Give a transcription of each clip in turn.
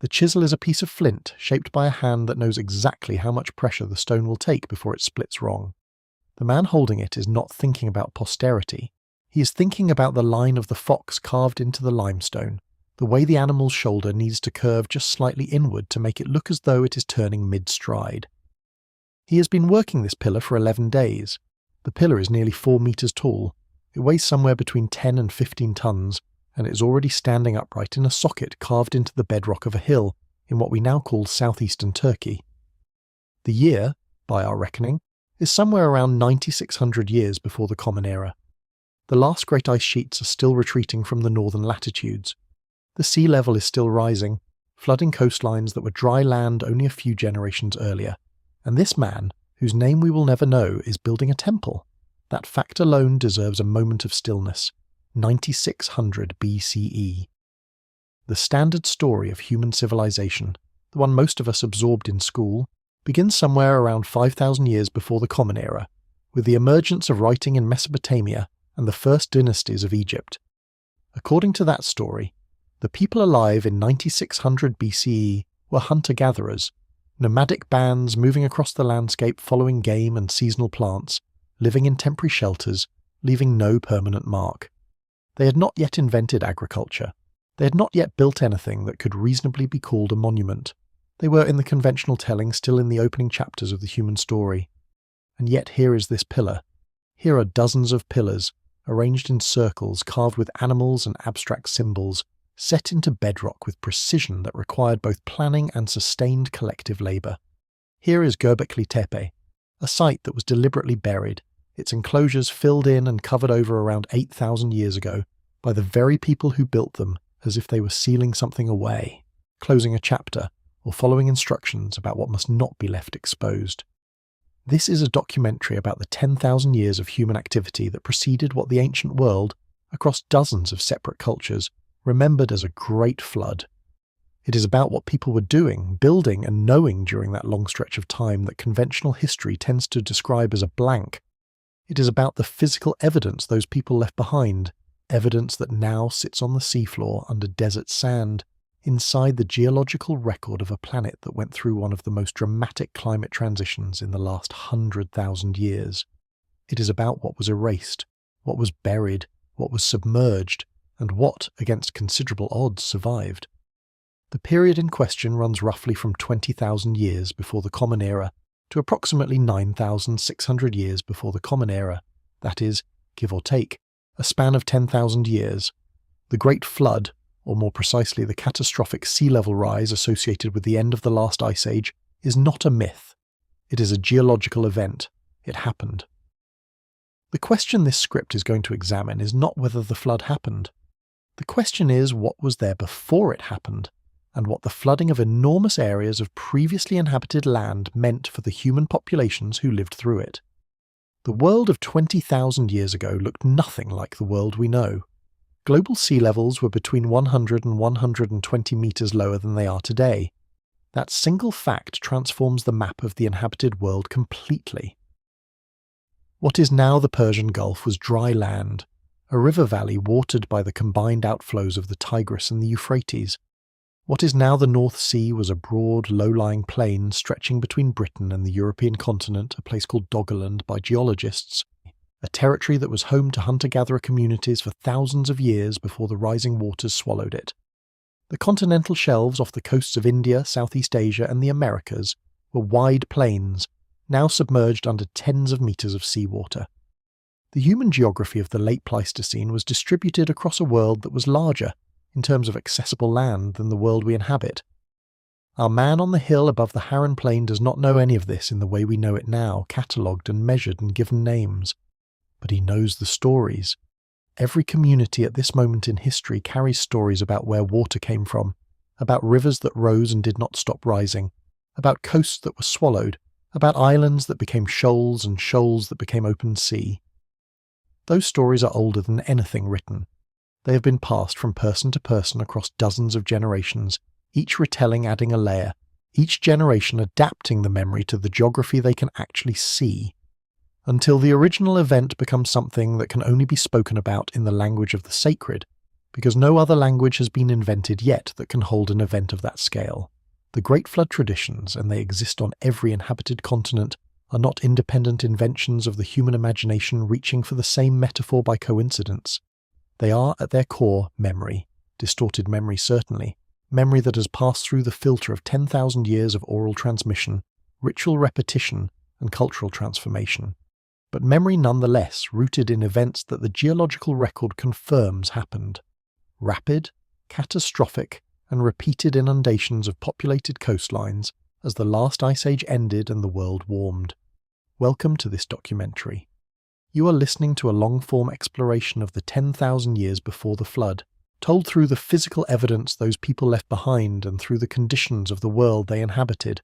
The chisel is a piece of flint shaped by a hand that knows exactly how much pressure the stone will take before it splits wrong. The man holding it is not thinking about posterity. He is thinking about the line of the fox carved into the limestone, the way the animal's shoulder needs to curve just slightly inward to make it look as though it is turning mid-stride. He has been working this pillar for 11 days. The pillar is nearly 4 meters tall. It weighs somewhere between 10 and 15 tons, and it is already standing upright in a socket carved into the bedrock of a hill in what we now call southeastern Turkey. The year, by our reckoning, is somewhere around 9,600 years before the Common Era. The last great ice sheets are still retreating from the northern latitudes. The sea level is still rising, flooding coastlines that were dry land only a few generations earlier. And this man, whose name we will never know, is building a temple. That fact alone deserves a moment of stillness. 9600 BCE. The standard story of human civilization, the one most of us absorbed in school, begins somewhere around 5,000 years before the Common Era, with the emergence of writing in Mesopotamia and the first dynasties of Egypt. According to that story, the people alive in 9600 BCE were hunter-gatherers, nomadic bands moving across the landscape following game and seasonal plants, living in temporary shelters, leaving no permanent mark. They had not yet invented agriculture. They had not yet built anything that could reasonably be called a monument. They were, in the conventional telling, still in the opening chapters of the human story. And yet here is this pillar. Here are dozens of pillars, arranged in circles carved with animals and abstract symbols, set into bedrock with precision that required both planning and sustained collective labour. Here is Göbekli Tepe, a site that was deliberately buried, its enclosures filled in and covered over around 8,000 years ago by the very people who built them, as if they were sealing something away, closing a chapter, or following instructions about what must not be left exposed. This is a documentary about the 10,000 years of human activity that preceded what the ancient world, across dozens of separate cultures, remembered as a great flood. It is about what people were doing, building and knowing during that long stretch of time that conventional history tends to describe as a blank. It is about the physical evidence those people left behind, evidence that now sits on the seafloor under desert sand, inside the geological record of a planet that went through one of the most dramatic climate transitions in the last 100,000 years. It is about what was erased, what was buried, what was submerged, and what, against considerable odds, survived. The period in question runs roughly from 20,000 years before the Common Era to approximately 9,600 years before the Common Era, that is, give or take, a span of 10,000 years. The Great Flood, or more precisely the catastrophic sea level rise associated with the end of the last ice age, is not a myth. It is a geological event. It happened. The question this script is going to examine is not whether the flood happened. The question is what was there before it happened, and what the flooding of enormous areas of previously inhabited land meant for the human populations who lived through it. The world of 20,000 years ago looked nothing like the world we know. Global sea levels were between 100 and 120 meters lower than they are today. That single fact transforms the map of the inhabited world completely. What is now the Persian Gulf was dry land, a river valley watered by the combined outflows of the Tigris and the Euphrates. What is now the North Sea was a broad, low-lying plain stretching between Britain and the European continent, a place called Doggerland by geologists, a territory that was home to hunter-gatherer communities for thousands of years before the rising waters swallowed it. The continental shelves off the coasts of India, Southeast Asia and the Americas were wide plains, now submerged under tens of meters of seawater. The human geography of the late Pleistocene was distributed across a world that was larger, in terms of accessible land, than the world we inhabit. Our man on the hill above the Harran Plain does not know any of this in the way we know it now, catalogued and measured and given names. But he knows the stories. Every community at this moment in history carries stories about where water came from, about rivers that rose and did not stop rising, about coasts that were swallowed, about islands that became shoals and shoals that became open sea. Those stories are older than anything written. They have been passed from person to person across dozens of generations, each retelling adding a layer, each generation adapting the memory to the geography they can actually see, until the original event becomes something that can only be spoken about in the language of the sacred, because no other language has been invented yet that can hold an event of that scale. The Great Flood traditions, and they exist on every inhabited continent, are not independent inventions of the human imagination reaching for the same metaphor by coincidence. They are, at their core, memory, distorted memory certainly, memory that has passed through the filter of 10,000 years of oral transmission, ritual repetition, and cultural transformation. But memory nonetheless rooted in events that the geological record confirms happened. Rapid, catastrophic, and repeated inundations of populated coastlines as the last ice age ended and the world warmed. Welcome to this documentary. You are listening to a long-form exploration of the 10,000 years before the flood, told through the physical evidence those people left behind and through the conditions of the world they inhabited.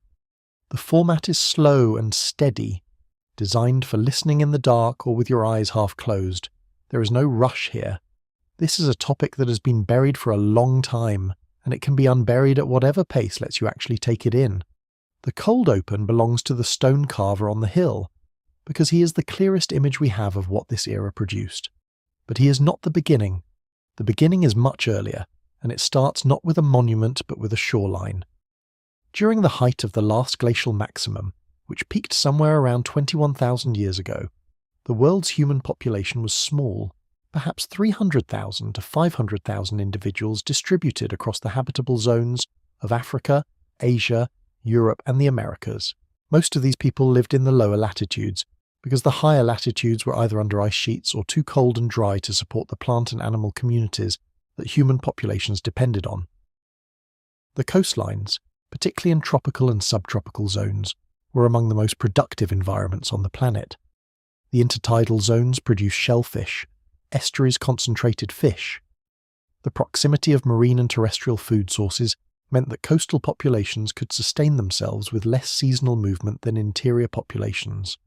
The format is slow and steady, designed for listening in the dark or with your eyes half closed. There is no rush here. This is a topic that has been buried for a long time, and it can be unburied at whatever pace lets you actually take it in. The cold open belongs to the stone carver on the hill, because he is the clearest image we have of what this era produced. But he is not the beginning. The beginning is much earlier, and it starts not with a monument but with a shoreline. During the height of the last glacial maximum, which peaked somewhere around 21,000 years ago, the world's human population was small, perhaps 300,000 to 500,000 individuals distributed across the habitable zones of Africa, Asia, Europe, and the Americas. Most of these people lived in the lower latitudes, because the higher latitudes were either under ice sheets or too cold and dry to support the plant and animal communities that human populations depended on. The coastlines, particularly in tropical and subtropical zones, were among the most productive environments on the planet. The intertidal zones produce shellfish, estuaries concentrated fish. The proximity of marine and terrestrial food sources meant that coastal populations could sustain themselves with less seasonal movement than interior populations.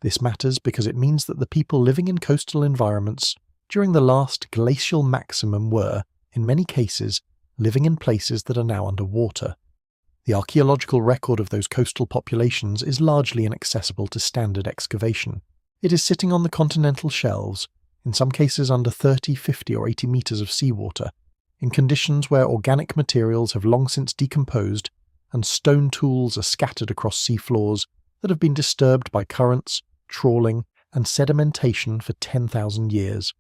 This matters because it means that the people living in coastal environments during the last glacial maximum were, in many cases, living in places that are now underwater. The archaeological record of those coastal populations is largely inaccessible to standard excavation. It is sitting on the continental shelves, in some cases under 30, 50 or 80 meters of seawater, in conditions where organic materials have long since decomposed and stone tools are scattered across seafloors that have been disturbed by currents, trawling, and sedimentation for 10,000 years.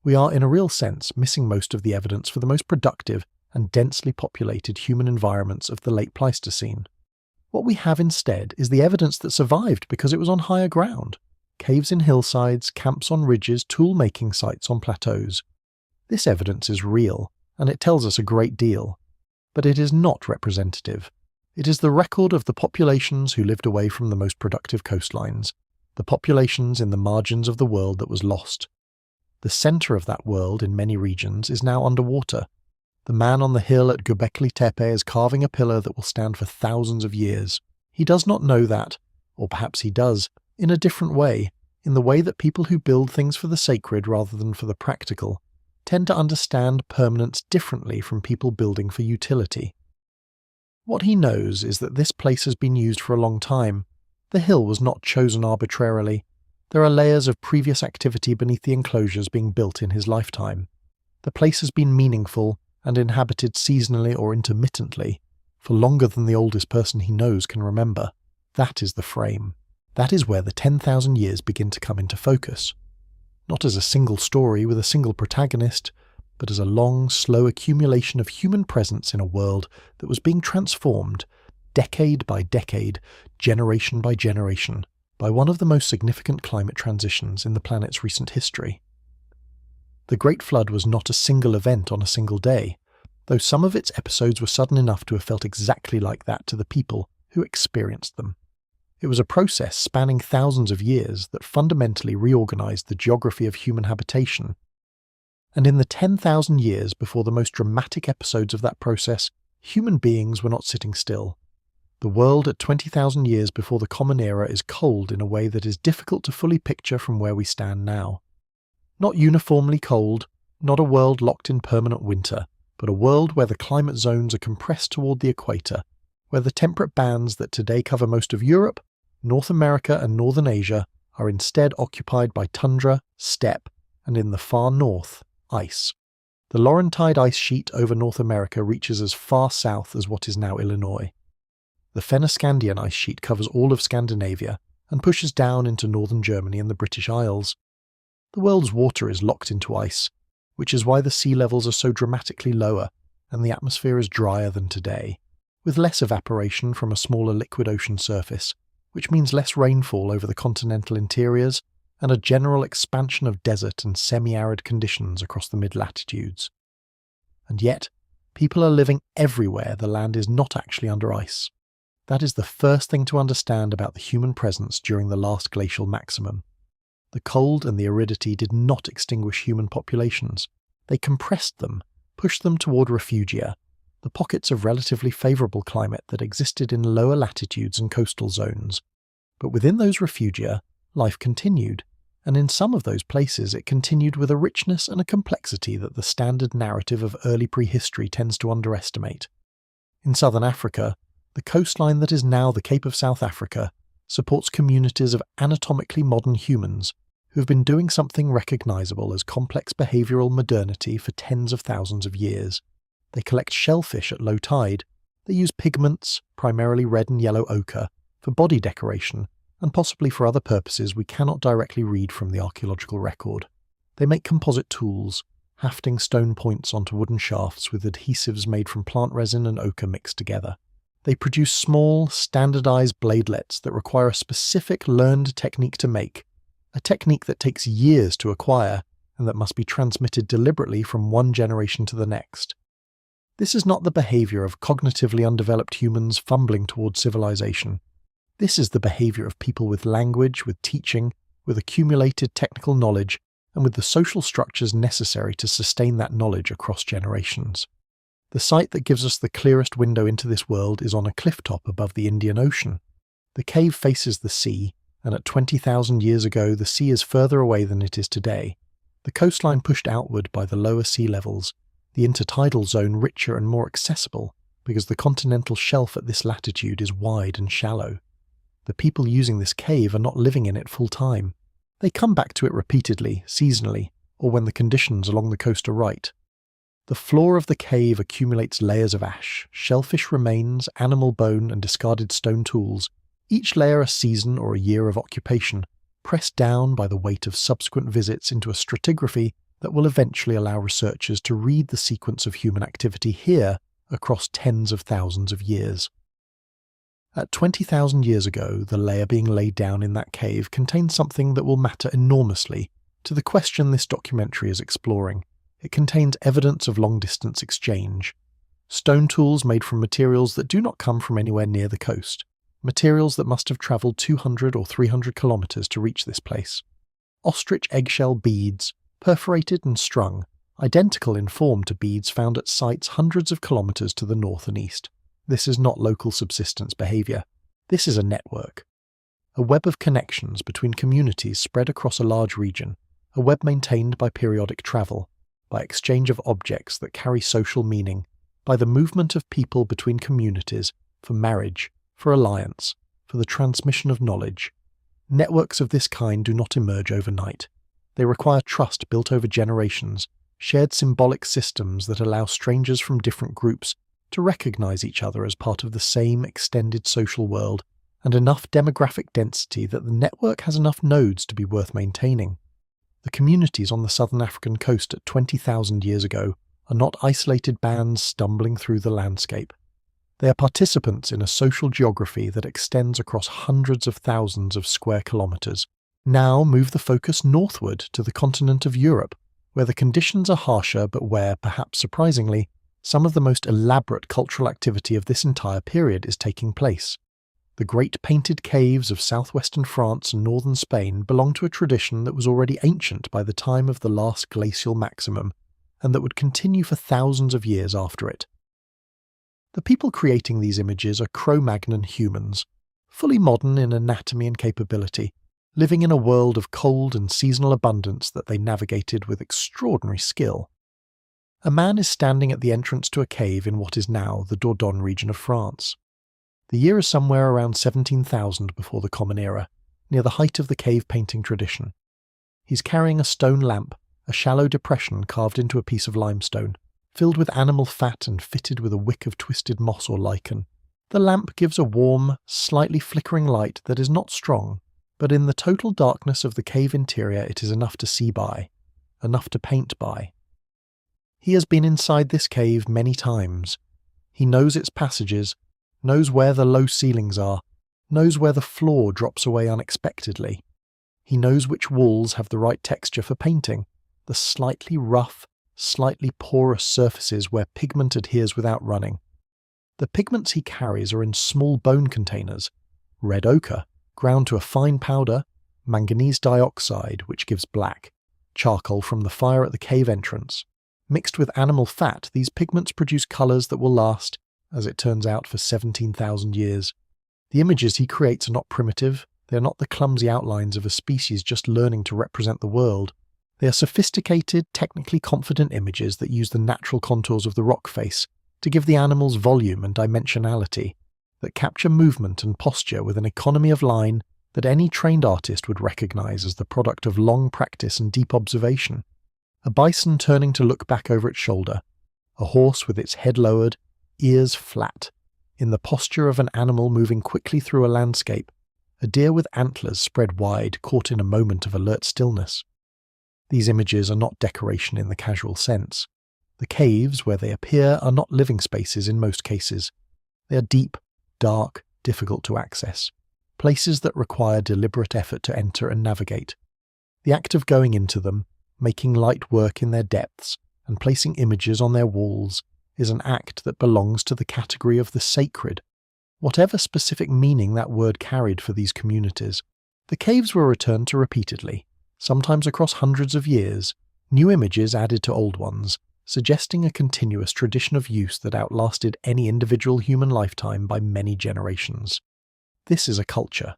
We are, in a real sense, missing most of the evidence for the most productive and densely populated human environments of the late Pleistocene. What we have instead is the evidence that survived because it was on higher ground. Caves in hillsides, camps on ridges, tool-making sites on plateaus. This evidence is real, and it tells us a great deal. But it is not representative. It is the record of the populations who lived away from the most productive coastlines, the populations in the margins of the world that was lost. The centre of that world in many regions is now underwater. The man on the hill at Göbekli Tepe is carving a pillar that will stand for thousands of years. He does not know that, or perhaps he does, in a different way, in the way that people who build things for the sacred rather than for the practical tend to understand permanence differently from people building for utility. What he knows is that this place has been used for a long time. The hill was not chosen arbitrarily. There are layers of previous activity beneath the enclosures being built in his lifetime. The place has been meaningful and inhabited seasonally or intermittently for longer than the oldest person he knows can remember. That is the frame. That is where the 10,000 years begin to come into focus. Not as a single story with a single protagonist, but as a long, slow accumulation of human presence in a world that was being transformed, decade by decade, generation by generation, by one of the most significant climate transitions in the planet's recent history. The Great Flood was not a single event on a single day, though some of its episodes were sudden enough to have felt exactly like that to the people who experienced them. It was a process spanning thousands of years that fundamentally reorganized the geography of human habitation. And in the 10,000 years before the most dramatic episodes of that process, human beings were not sitting still. The world at 20,000 years before the Common Era is cold in a way that is difficult to fully picture from where we stand now. Not uniformly cold, not a world locked in permanent winter, but a world where the climate zones are compressed toward the equator, where the temperate bands that today cover most of Europe, North America and Northern Asia are instead occupied by tundra, steppe, and in the far north, ice. The Laurentide ice sheet over North America reaches as far south as what is now Illinois. The Fennoscandian ice sheet covers all of Scandinavia and pushes down into northern Germany and the British Isles. The world's water is locked into ice, which is why the sea levels are so dramatically lower and the atmosphere is drier than today, with less evaporation from a smaller liquid ocean surface, which means less rainfall over the continental interiors and a general expansion of desert and semi-arid conditions across the mid-latitudes. And yet, people are living everywhere the land is not actually under ice. That is the first thing to understand about the human presence during the last glacial maximum. The cold and the aridity did not extinguish human populations. They compressed them, pushed them toward refugia, the pockets of relatively favourable climate that existed in lower latitudes and coastal zones. But within those refugia, life continued, and in some of those places it continued with a richness and a complexity that the standard narrative of early prehistory tends to underestimate. In southern Africa, the coastline that is now the Cape of South Africa supports communities of anatomically modern humans who have been doing something recognisable as complex behavioural modernity for tens of thousands of years. They collect shellfish at low tide. They use pigments, primarily red and yellow ochre, for body decoration, and possibly for other purposes we cannot directly read from the archaeological record. They make composite tools, hafting stone points onto wooden shafts with adhesives made from plant resin and ochre mixed together. They produce small, standardized bladelets that require a specific learned technique to make, a technique that takes years to acquire and that must be transmitted deliberately from one generation to the next. This is not the behavior of cognitively undeveloped humans fumbling towards civilization. This is the behavior of people with language, with teaching, with accumulated technical knowledge, and with the social structures necessary to sustain that knowledge across generations. The site that gives us the clearest window into this world is on a cliff top above the Indian Ocean. The cave faces the sea, and at 20,000 years ago the sea is further away than it is today. The coastline pushed outward by the lower sea levels, the intertidal zone richer and more accessible because the continental shelf at this latitude is wide and shallow. The people using this cave are not living in it full time. They come back to it repeatedly, seasonally, or when the conditions along the coast are right. The floor of the cave accumulates layers of ash, shellfish remains, animal bone, and discarded stone tools, each layer a season or a year of occupation, pressed down by the weight of subsequent visits into a stratigraphy that will eventually allow researchers to read the sequence of human activity here across tens of thousands of years. At 20,000 years ago, the layer being laid down in that cave contains something that will matter enormously to the question this documentary is exploring. It contains evidence of long-distance exchange. Stone tools made from materials that do not come from anywhere near the coast. Materials that must have travelled 200 or 300 kilometres to reach this place. Ostrich eggshell beads, perforated and strung, identical in form to beads found at sites hundreds of kilometres to the north and east. This is not local subsistence behaviour. This is a network. A web of connections between communities spread across a large region. A web maintained by periodic travel, by exchange of objects that carry social meaning, by the movement of people between communities, for marriage, for alliance, for the transmission of knowledge. Networks of this kind do not emerge overnight. They require trust built over generations, shared symbolic systems that allow strangers from different groups to recognize each other as part of the same extended social world, and enough demographic density that the network has enough nodes to be worth maintaining. The communities on the southern African coast at 20,000 years ago are not isolated bands stumbling through the landscape. They are participants in a social geography that extends across hundreds of thousands of square kilometres. Now move the focus northward to the continent of Europe, where the conditions are harsher but where, perhaps surprisingly, some of the most elaborate cultural activity of this entire period is taking place. The great painted caves of southwestern France and northern Spain belong to a tradition that was already ancient by the time of the last glacial maximum, and that would continue for thousands of years after it. The people creating these images are Cro-Magnon humans, fully modern in anatomy and capability, living in a world of cold and seasonal abundance that they navigated with extraordinary skill. A man is standing at the entrance to a cave in what is now the Dordogne region of France. The year is somewhere around 17,000 before the Common Era, near the height of the cave painting tradition. He's carrying a stone lamp a shallow depression carved into a piece of limestone, filled with animal fat and fitted with a wick of twisted moss or lichen. The lamp gives a warm, slightly flickering light that is not strong, but in the total darkness of the cave interior it is enough to see by, enough to paint by. He has been inside this cave many times. He knows its passages, knows where the low ceilings are, knows where the floor drops away unexpectedly. He knows which walls have the right texture for painting, the slightly rough, slightly porous surfaces where pigment adheres without running. The pigments he carries are in small bone containers: red ochre, ground to a fine powder, manganese dioxide, which gives black, charcoal from the fire at the cave entrance. Mixed with animal fat, these pigments produce colours that will last, as it turns out, for 17,000 years. The images he creates are not primitive. They are not the clumsy outlines of a species just learning to represent the world. They are sophisticated, technically confident images that use the natural contours of the rock face to give the animals volume and dimensionality, that capture movement and posture with an economy of line that any trained artist would recognize as the product of long practice and deep observation. A bison turning to look back over its shoulder, a horse with its head lowered, ears flat, in the posture of an animal moving quickly through a landscape, a deer with antlers spread wide, caught in a moment of alert stillness. These images are not decoration in the casual sense. The caves where they appear are not living spaces in most cases. They are deep, dark, difficult to access, places that require deliberate effort to enter and navigate. The act of going into them, making light work in their depths, and placing images on their walls is an act that belongs to the category of the sacred, whatever specific meaning that word carried for these communities. The caves were returned to repeatedly, sometimes across hundreds of years, new images added to old ones, suggesting a continuous tradition of use that outlasted any individual human lifetime by many generations. This is a culture,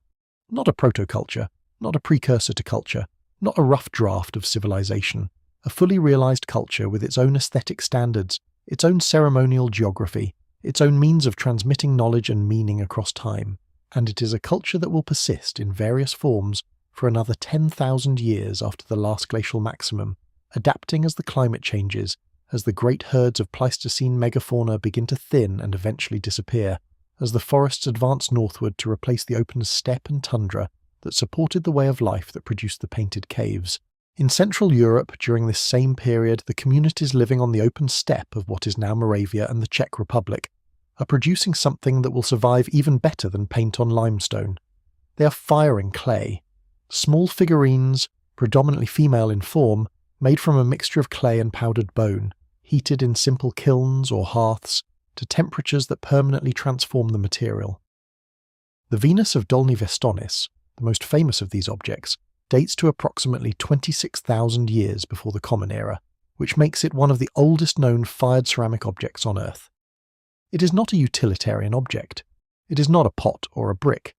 not a proto-culture, not a precursor to culture, not a rough draft of civilization, a fully realized culture with its own aesthetic standards, its own ceremonial geography, its own means of transmitting knowledge and meaning across time, and it is a culture that will persist in various forms for another 10,000 years after the last glacial maximum, adapting as the climate changes, as the great herds of Pleistocene megafauna begin to thin and eventually disappear, as the forests advance northward to replace the open steppe and tundra that supported the way of life that produced the painted caves. In Central Europe, during this same period, the communities living on the open steppe of what is now Moravia and the Czech Republic are producing something that will survive even better than paint on limestone. They are firing clay. Small figurines, predominantly female in form, made from a mixture of clay and powdered bone, heated in simple kilns or hearths to temperatures that permanently transform the material. The Venus of Dolní Věstonice, the most famous of these objects, dates to approximately 26,000 years before the Common Era, which makes it one of the oldest known fired ceramic objects on Earth. It is not a utilitarian object. It is not a pot or a brick.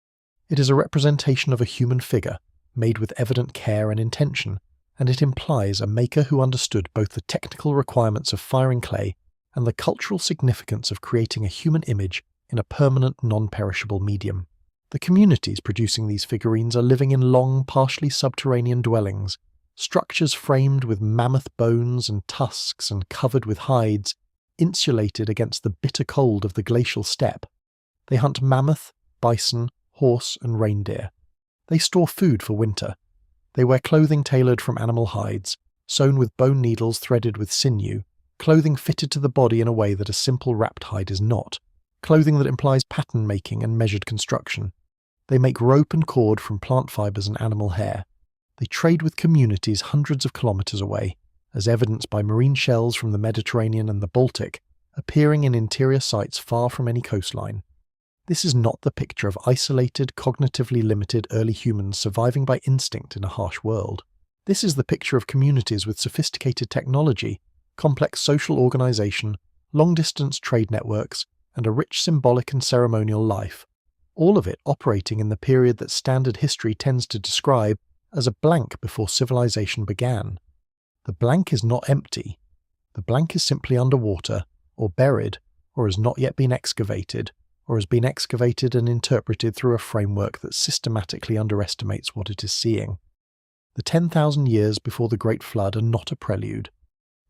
It is a representation of a human figure, made with evident care and intention, and it implies a maker who understood both the technical requirements of firing clay and the cultural significance of creating a human image in a permanent, non-perishable medium. The communities producing these figurines are living in long, partially subterranean dwellings, structures framed with mammoth bones and tusks and covered with hides, insulated against the bitter cold of the glacial steppe. They hunt mammoth, bison, horse, and reindeer. They store food for winter. They wear clothing tailored from animal hides, sewn with bone needles threaded with sinew, clothing fitted to the body in a way that a simple wrapped hide is not, clothing that implies pattern making and measured construction. They make rope and cord from plant fibers and animal hair. They trade with communities hundreds of kilometers away, as evidenced by marine shells from the Mediterranean and the Baltic, appearing in interior sites far from any coastline. This is not the picture of isolated, cognitively limited early humans surviving by instinct in a harsh world. This is the picture of communities with sophisticated technology, complex social organization, long-distance trade networks, and a rich symbolic and ceremonial life, all of it operating in the period that standard history tends to describe as a blank before civilization began. The blank is not empty. The blank is simply underwater, or buried, or has not yet been excavated, or has been excavated and interpreted through a framework that systematically underestimates what it is seeing. The 10,000 years before the Great Flood are not a prelude.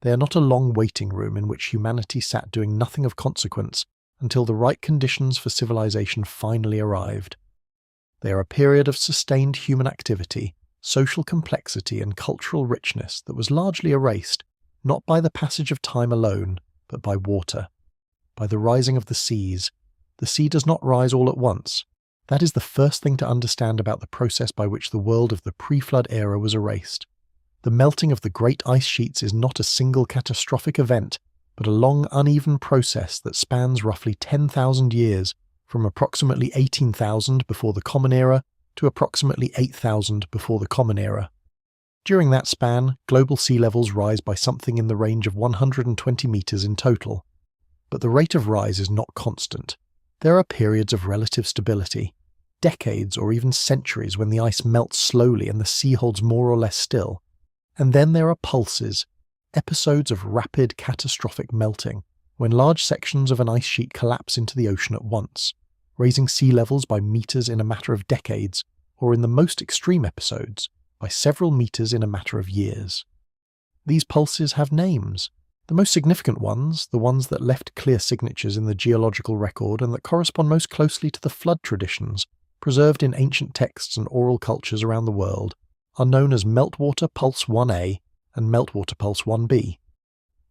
They are not a long waiting room in which humanity sat doing nothing of consequence until the right conditions for civilization finally arrived. They are a period of sustained human activity, social complexity and cultural richness that was largely erased, not by the passage of time alone, but by water, by the rising of the seas. The sea does not rise all at once. That is the first thing to understand about the process by which the world of the pre-flood era was erased. The melting of the great ice sheets is not a single catastrophic event, but a long, uneven process that spans roughly 10,000 years, from approximately 18,000 before the Common Era to approximately 8,000 before the Common Era. During that span, global sea levels rise by something in the range of 120 meters in total. But the rate of rise is not constant. There are periods of relative stability, decades or even centuries when the ice melts slowly and the sea holds more or less still. And then there are pulses, episodes of rapid, catastrophic melting, when large sections of an ice sheet collapse into the ocean at once, raising sea levels by meters in a matter of decades, or in the most extreme episodes, by several meters in a matter of years. These pulses have names. The most significant ones, the ones that left clear signatures in the geological record and that correspond most closely to the flood traditions preserved in ancient texts and oral cultures around the world, are known as Meltwater Pulse 1a and Meltwater Pulse 1b.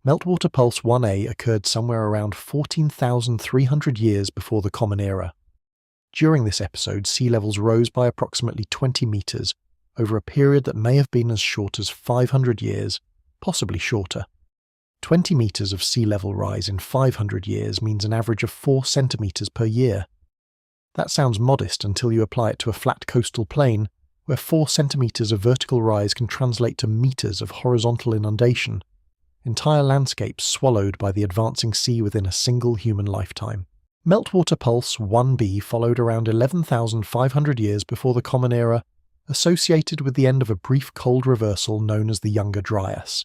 Meltwater Pulse 1a occurred somewhere around 14,300 years before the Common Era. During this episode, sea levels rose by approximately 20 meters over a period that may have been as short as 500 years, possibly shorter. 20 meters of sea level rise in 500 years means an average of 4 centimeters per year. That sounds modest until you apply it to a flat coastal plain, where 4 centimeters of vertical rise can translate to meters of horizontal inundation, entire landscapes swallowed by the advancing sea within a single human lifetime. Meltwater Pulse 1b followed around 11,500 years before the Common Era, associated with the end of a brief cold reversal known as the Younger Dryas.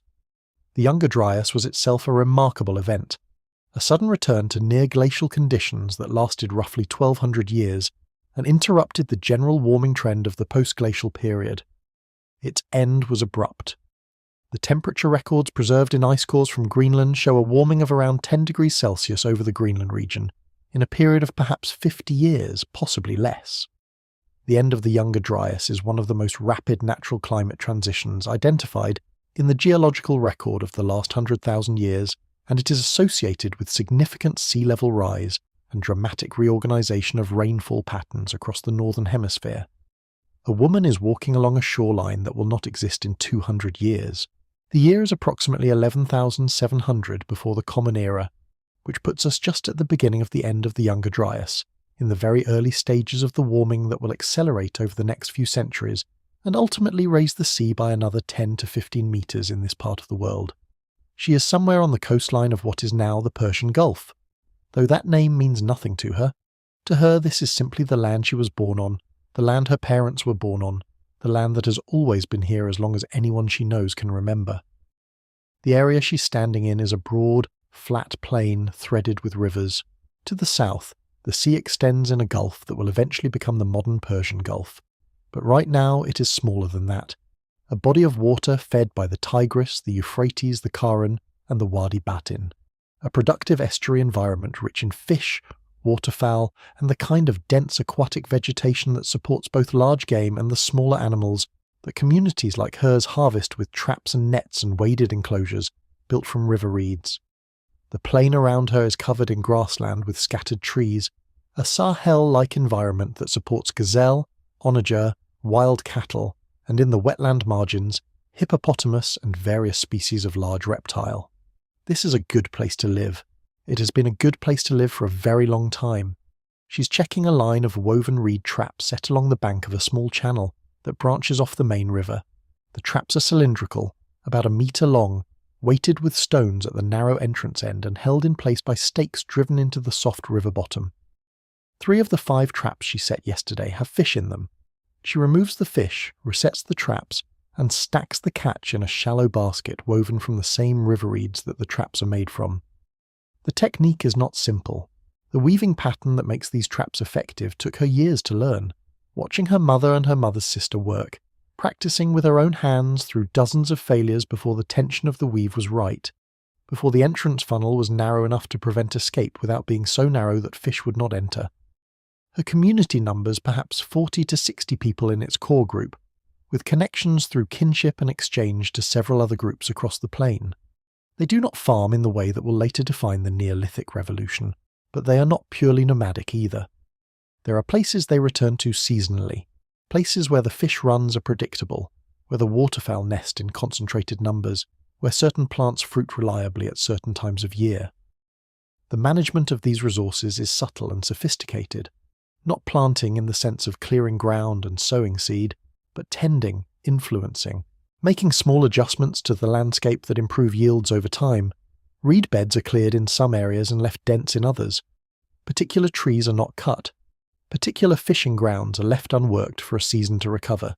The Younger Dryas was itself a remarkable event, a sudden return to near-glacial conditions that lasted roughly 1,200 years and interrupted the general warming trend of the post-glacial period. Its end was abrupt. The temperature records preserved in ice cores from Greenland show a warming of around 10 degrees Celsius over the Greenland region, in a period of perhaps 50 years, possibly less. The end of the Younger Dryas is one of the most rapid natural climate transitions identified in the geological record of the last 100,000 years, and it is associated with significant sea level rise and dramatic reorganization of rainfall patterns across the northern hemisphere. A woman is walking along a shoreline that will not exist in 200 years. The year is approximately 11,700 before the Common Era, which puts us just at the beginning of the end of the Younger Dryas, in the very early stages of the warming that will accelerate over the next few centuries and ultimately raise the sea by another 10 to 15 meters in this part of the world. She is somewhere on the coastline of what is now the Persian Gulf. Though that name means nothing to her, this is simply the land she was born on, the land her parents were born on, the land that has always been here as long as anyone she knows can remember. The area she's standing in is a broad, flat plain threaded with rivers. To the south, the sea extends in a gulf that will eventually become the modern Persian Gulf. But right now it is smaller than that, a body of water fed by the Tigris, the Euphrates, the Karen, and the Wadi Batin, a productive estuary environment rich in fish, waterfowl, and the kind of dense aquatic vegetation that supports both large game and the smaller animals that communities like hers harvest with traps and nets and waded enclosures built from river reeds. The plain around her is covered in grassland with scattered trees, a Sahel-like environment that supports gazelle, onager, wild cattle, and in the wetland margins, hippopotamus and various species of large reptile. This is a good place to live. It has been a good place to live for a very long time. She's checking a line of woven reed traps set along the bank of a small channel that branches off the main river. The traps are cylindrical, about 1 meter long, weighted with stones at the narrow entrance end and held in place by stakes driven into the soft river bottom. 3 of the 5 traps she set yesterday have fish in them. She removes the fish, resets the traps, and stacks the catch in a shallow basket woven from the same river reeds that the traps are made from. The technique is not simple. The weaving pattern that makes these traps effective took her years to learn, watching her mother and her mother's sister work, practicing with her own hands through dozens of failures before the tension of the weave was right, before the entrance funnel was narrow enough to prevent escape without being so narrow that fish would not enter. Her community numbers perhaps 40 to 60 people in its core group, with connections through kinship and exchange to several other groups across the plain. They do not farm in the way that will later define the Neolithic revolution, but they are not purely nomadic either. There are places they return to seasonally, places where the fish runs are predictable, where the waterfowl nest in concentrated numbers, where certain plants fruit reliably at certain times of year. The management of these resources is subtle and sophisticated, not planting in the sense of clearing ground and sowing seed, but tending, influencing, making small adjustments to the landscape that improve yields over time. Reed beds are cleared in some areas and left dense in others. Particular trees are not cut. Particular fishing grounds are left unworked for a season to recover.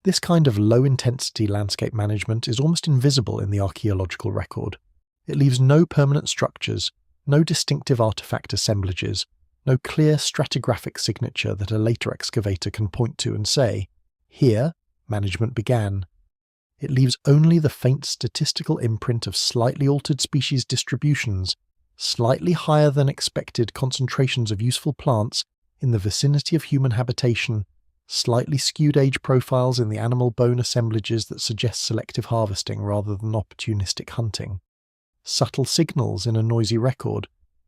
This kind of low-intensity landscape management is almost invisible in the archaeological record. It leaves no permanent structures, no distinctive artifact assemblages, no clear stratigraphic signature that a later excavator can point to and say, "Here, management began." It leaves only the faint statistical imprint of slightly altered species distributions, slightly higher than expected concentrations of useful plants in the vicinity of human habitation, slightly skewed age profiles in the animal bone assemblages that suggest selective harvesting rather than opportunistic hunting. Subtle signals in a noisy record.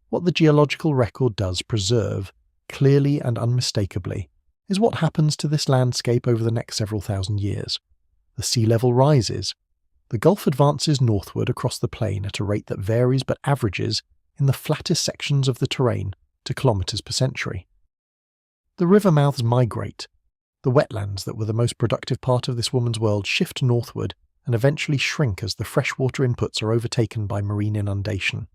What the geological record does preserve, clearly and unmistakably, is what happens to this landscape over the next several thousand years. The sea level rises. The Gulf advances northward across the plain at a rate that varies but averages, in the flattest sections of the terrain, to kilometres per century. The river mouths migrate. The wetlands that were the most productive part of this woman's world shift northward and eventually shrink as the freshwater inputs are overtaken by marine inundation.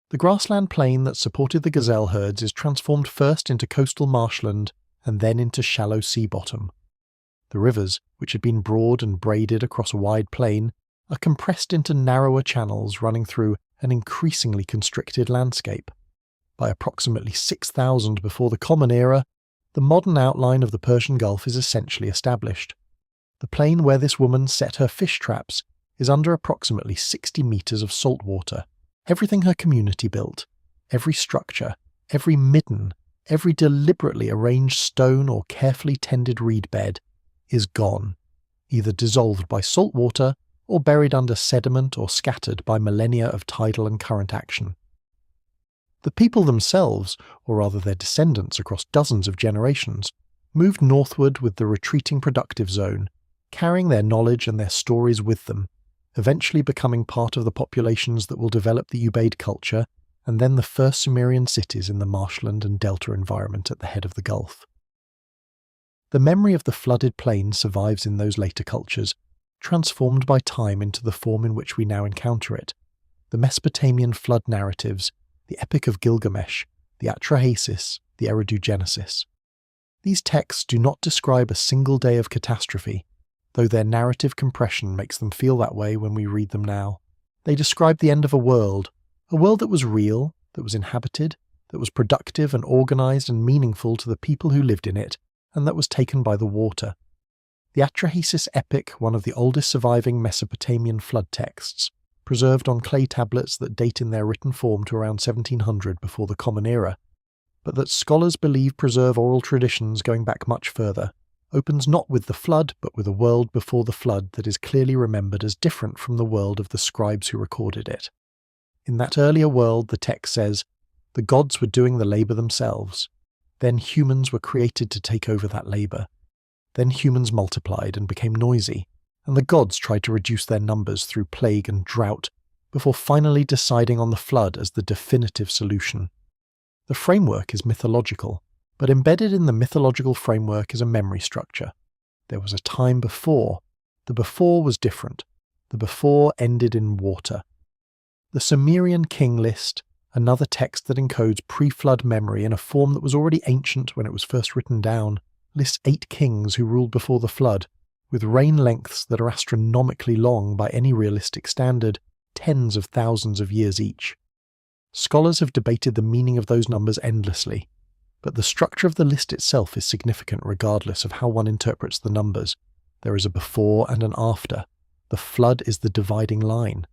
The grassland plain that supported the gazelle herds is transformed first into coastal marshland and then into shallow sea bottom. The rivers, which had been broad and braided across a wide plain, are compressed into narrower channels running through an increasingly constricted landscape. By approximately 6000 before the Common Era, the modern outline of the Persian Gulf is essentially established. The plain where this woman set her fish traps is under approximately 60 metres of salt water. Everything her community built, every structure, every midden, every deliberately arranged stone or carefully tended reed bed, is gone, either dissolved by salt water or buried under sediment or scattered by millennia of tidal and current action. The people themselves, or rather their descendants across dozens of generations, moved northward with the retreating productive zone, carrying their knowledge and their stories with them, eventually becoming part of the populations that will develop the Ubaid culture and then the first Sumerian cities in the marshland and delta environment at the head of the Gulf. The memory of the flooded plain survives in those later cultures, transformed by time into the form in which we now encounter it. The Mesopotamian flood narratives, the Epic of Gilgamesh, the Atrahasis, the Eridu Genesis. These texts do not describe a single day of catastrophe, though their narrative compression makes them feel that way when we read them now. They describe the end of a world that was real, that was inhabited, that was productive and organised and meaningful to the people who lived in it, and that was taken by the water. The Atrahasis epic, one of the oldest surviving Mesopotamian flood texts, preserved on clay tablets that date in their written form to around 1700 before the Common Era, but that scholars believe preserve oral traditions going back much further, opens not with the flood but with a world before the flood that is clearly remembered as different from the world of the scribes who recorded it. In that earlier world, the text says, the gods were doing the labour themselves. Then humans were created to take over that labour. Then humans multiplied and became noisy, and the gods tried to reduce their numbers through plague and drought, before finally deciding on the flood as the definitive solution. The framework is mythological, but embedded in the mythological framework is a memory structure. There was a time before. The before was different. The before ended in water. The Sumerian king list, another text that encodes pre-flood memory in a form that was already ancient when it was first written down, lists 8 kings who ruled before the flood, with reign lengths that are astronomically long by any realistic standard, tens of thousands of years each. Scholars have debated the meaning of those numbers endlessly, but the structure of the list itself is significant regardless of how one interprets the numbers, There is a before and an after. The flood is the dividing line.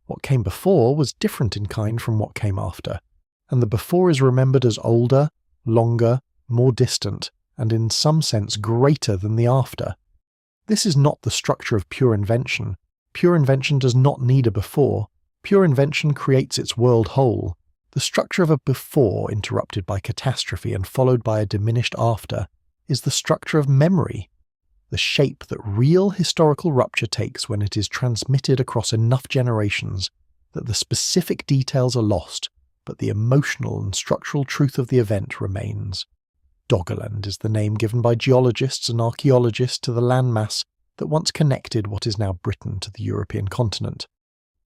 What came before was different in kind from what came after, and the before is remembered as older, longer, more distant, and in some sense greater than the after. This is not the structure of pure invention. Pure invention does not need a before. Pure invention creates its world whole. The structure of a before interrupted by catastrophe and followed by a diminished after is the structure of memory, the shape that real historical rupture takes when it is transmitted across enough generations that the specific details are lost, but the emotional and structural truth of the event remains. Doggerland is the name given by geologists and archaeologists to the landmass that once connected what is now Britain to the European continent.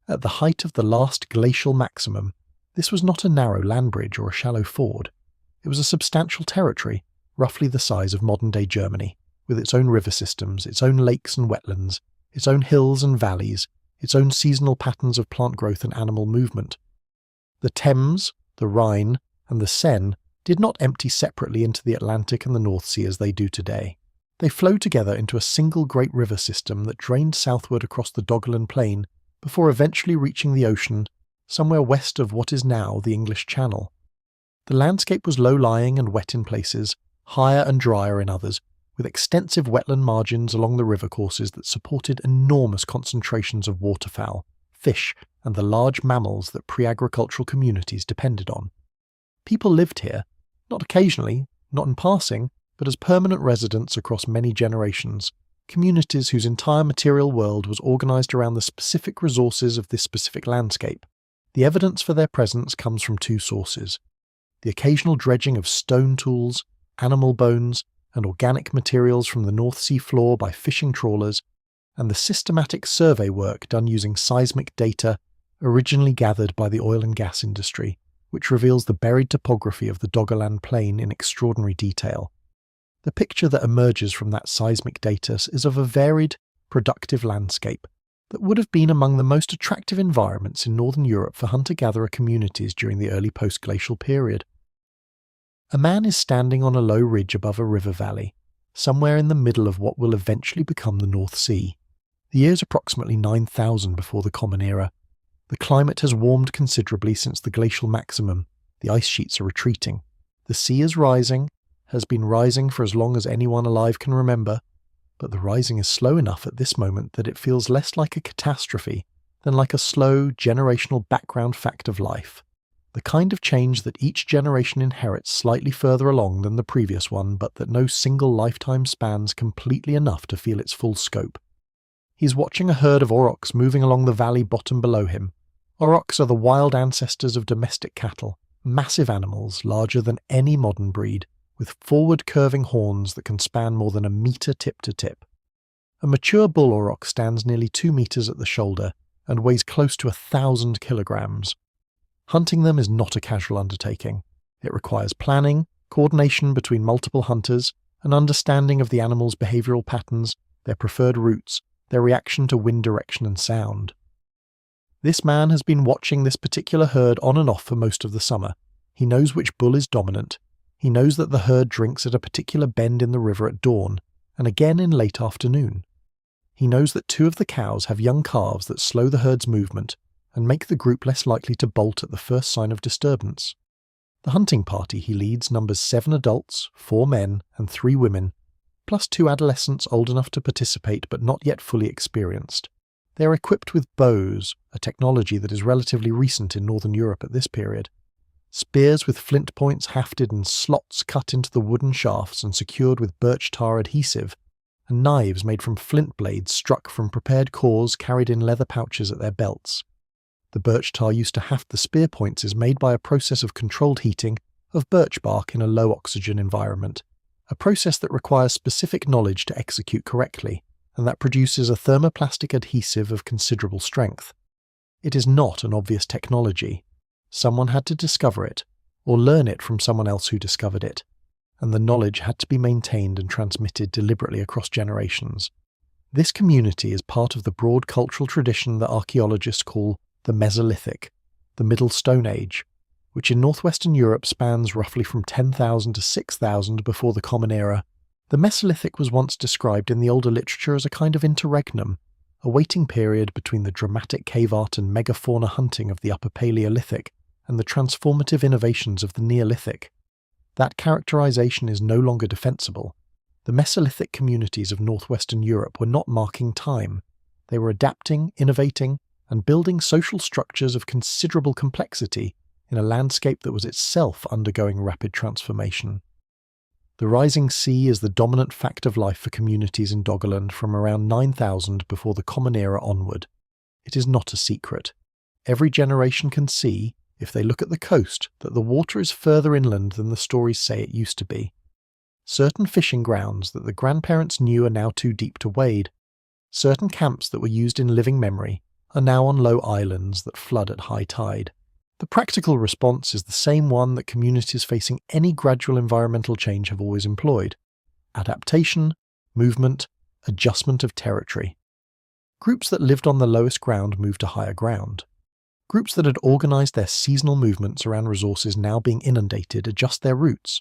At the height of the last glacial maximum, this was not a narrow land bridge or a shallow ford. It was a substantial territory, roughly the size of modern-day Germany, with its own river systems, its own lakes and wetlands, its own hills and valleys, its own seasonal patterns of plant growth and animal movement. The Thames, the Rhine, and the Seine did not empty separately into the Atlantic and the North Sea as they do today. They flowed together into a single great river system that drained southward across the Doggerland Plain before eventually reaching the ocean somewhere west of what is now the English Channel. The landscape was low-lying and wet in places, higher and drier in others, with extensive wetland margins along the river courses that supported enormous concentrations of waterfowl, fish, and the large mammals that pre-agricultural communities depended on. People lived here, not occasionally, not in passing, but as permanent residents across many generations, communities whose entire material world was organized around the specific resources of this specific landscape. The evidence for their presence comes from two sources: the occasional dredging of stone tools, animal bones, and organic materials from the North Sea floor by fishing trawlers, and the systematic survey work done using seismic data originally gathered by the oil and gas industry, which reveals the buried topography of the Doggerland Plain in extraordinary detail. The picture that emerges from that seismic data is of a varied, productive landscape that would have been among the most attractive environments in northern Europe for hunter-gatherer communities during the early post-glacial period. A man is standing on a low ridge above a river valley, somewhere in the middle of what will eventually become the North Sea. The year is approximately 9,000 before the Common Era. The climate has warmed considerably since the glacial maximum. The ice sheets are retreating. The sea is rising, has been rising for as long as anyone alive can remember, but the rising is slow enough at this moment that it feels less like a catastrophe than like a slow, generational background fact of life. The kind of change that each generation inherits slightly further along than the previous one, but that no single lifetime spans completely enough to feel its full scope. He's watching a herd of aurochs moving along the valley bottom below him. Aurochs are the wild ancestors of domestic cattle, massive animals larger than any modern breed, with forward-curving horns that can span more than a metre tip to tip. A mature bull auroch stands nearly 2 metres at the shoulder and weighs close to 1,000 kilograms. Hunting them is not a casual undertaking. It requires planning, coordination between multiple hunters, an understanding of the animal's behavioural patterns, their preferred routes, their reaction to wind direction and sound. This man has been watching this particular herd on and off for most of the summer. He knows which bull is dominant. He knows that the herd drinks at a particular bend in the river at dawn, and again in late afternoon. He knows that 2 of the cows have young calves that slow the herd's movement and make the group less likely to bolt at the first sign of disturbance. The hunting party he leads numbers 7 adults, 4 men, and 3 women, plus 2 adolescents old enough to participate but not yet fully experienced. They are equipped with bows, a technology that is relatively recent in northern Europe at this period. Spears with flint points hafted and slots cut into the wooden shafts and secured with birch tar adhesive, and knives made from flint blades struck from prepared cores carried in leather pouches at their belts. The birch tar used to haft the spear points is made by a process of controlled heating of birch bark in a low-oxygen environment, a process that requires specific knowledge to execute correctly, and that produces a thermoplastic adhesive of considerable strength. It is not an obvious technology. Someone had to discover it, or learn it from someone else who discovered it, and the knowledge had to be maintained and transmitted deliberately across generations. This community is part of the broad cultural tradition that archaeologists call the Mesolithic, the Middle Stone Age, which in northwestern Europe spans roughly from 10,000 to 6,000 before the Common Era, The Mesolithic was once described in the older literature as a kind of interregnum, a waiting period between the dramatic cave art and megafauna hunting of the Upper Paleolithic and the transformative innovations of the Neolithic. That characterization is no longer defensible. The Mesolithic communities of northwestern Europe were not marking time. They were adapting, innovating, and building social structures of considerable complexity in a landscape that was itself undergoing rapid transformation. The rising sea is the dominant fact of life for communities in Doggerland from around 9000 before the Common Era onward. It is not a secret. Every generation can see, if they look at the coast, that the water is further inland than the stories say it used to be. Certain fishing grounds that the grandparents knew are now too deep to wade. Certain camps that were used in living memory are now on low islands that flood at high tide. The practical response is the same one that communities facing any gradual environmental change have always employed: adaptation, movement, adjustment of territory. Groups that lived on the lowest ground moved to higher ground. Groups that had organised their seasonal movements around resources now being inundated adjust their routes.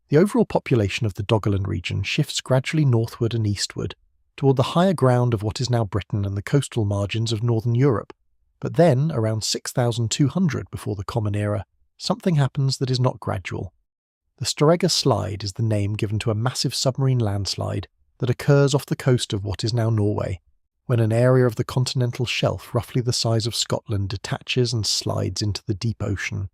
The overall population of the Doggerland region shifts gradually northward and eastward, toward the higher ground of what is now Britain and the coastal margins of northern Europe. But then, around 6200 before the Common Era, something happens that is not gradual. The Storegga Slide is the name given to a massive submarine landslide that occurs off the coast of what is now Norway, when an area of the continental shelf roughly the size of Scotland detaches and slides into the deep ocean.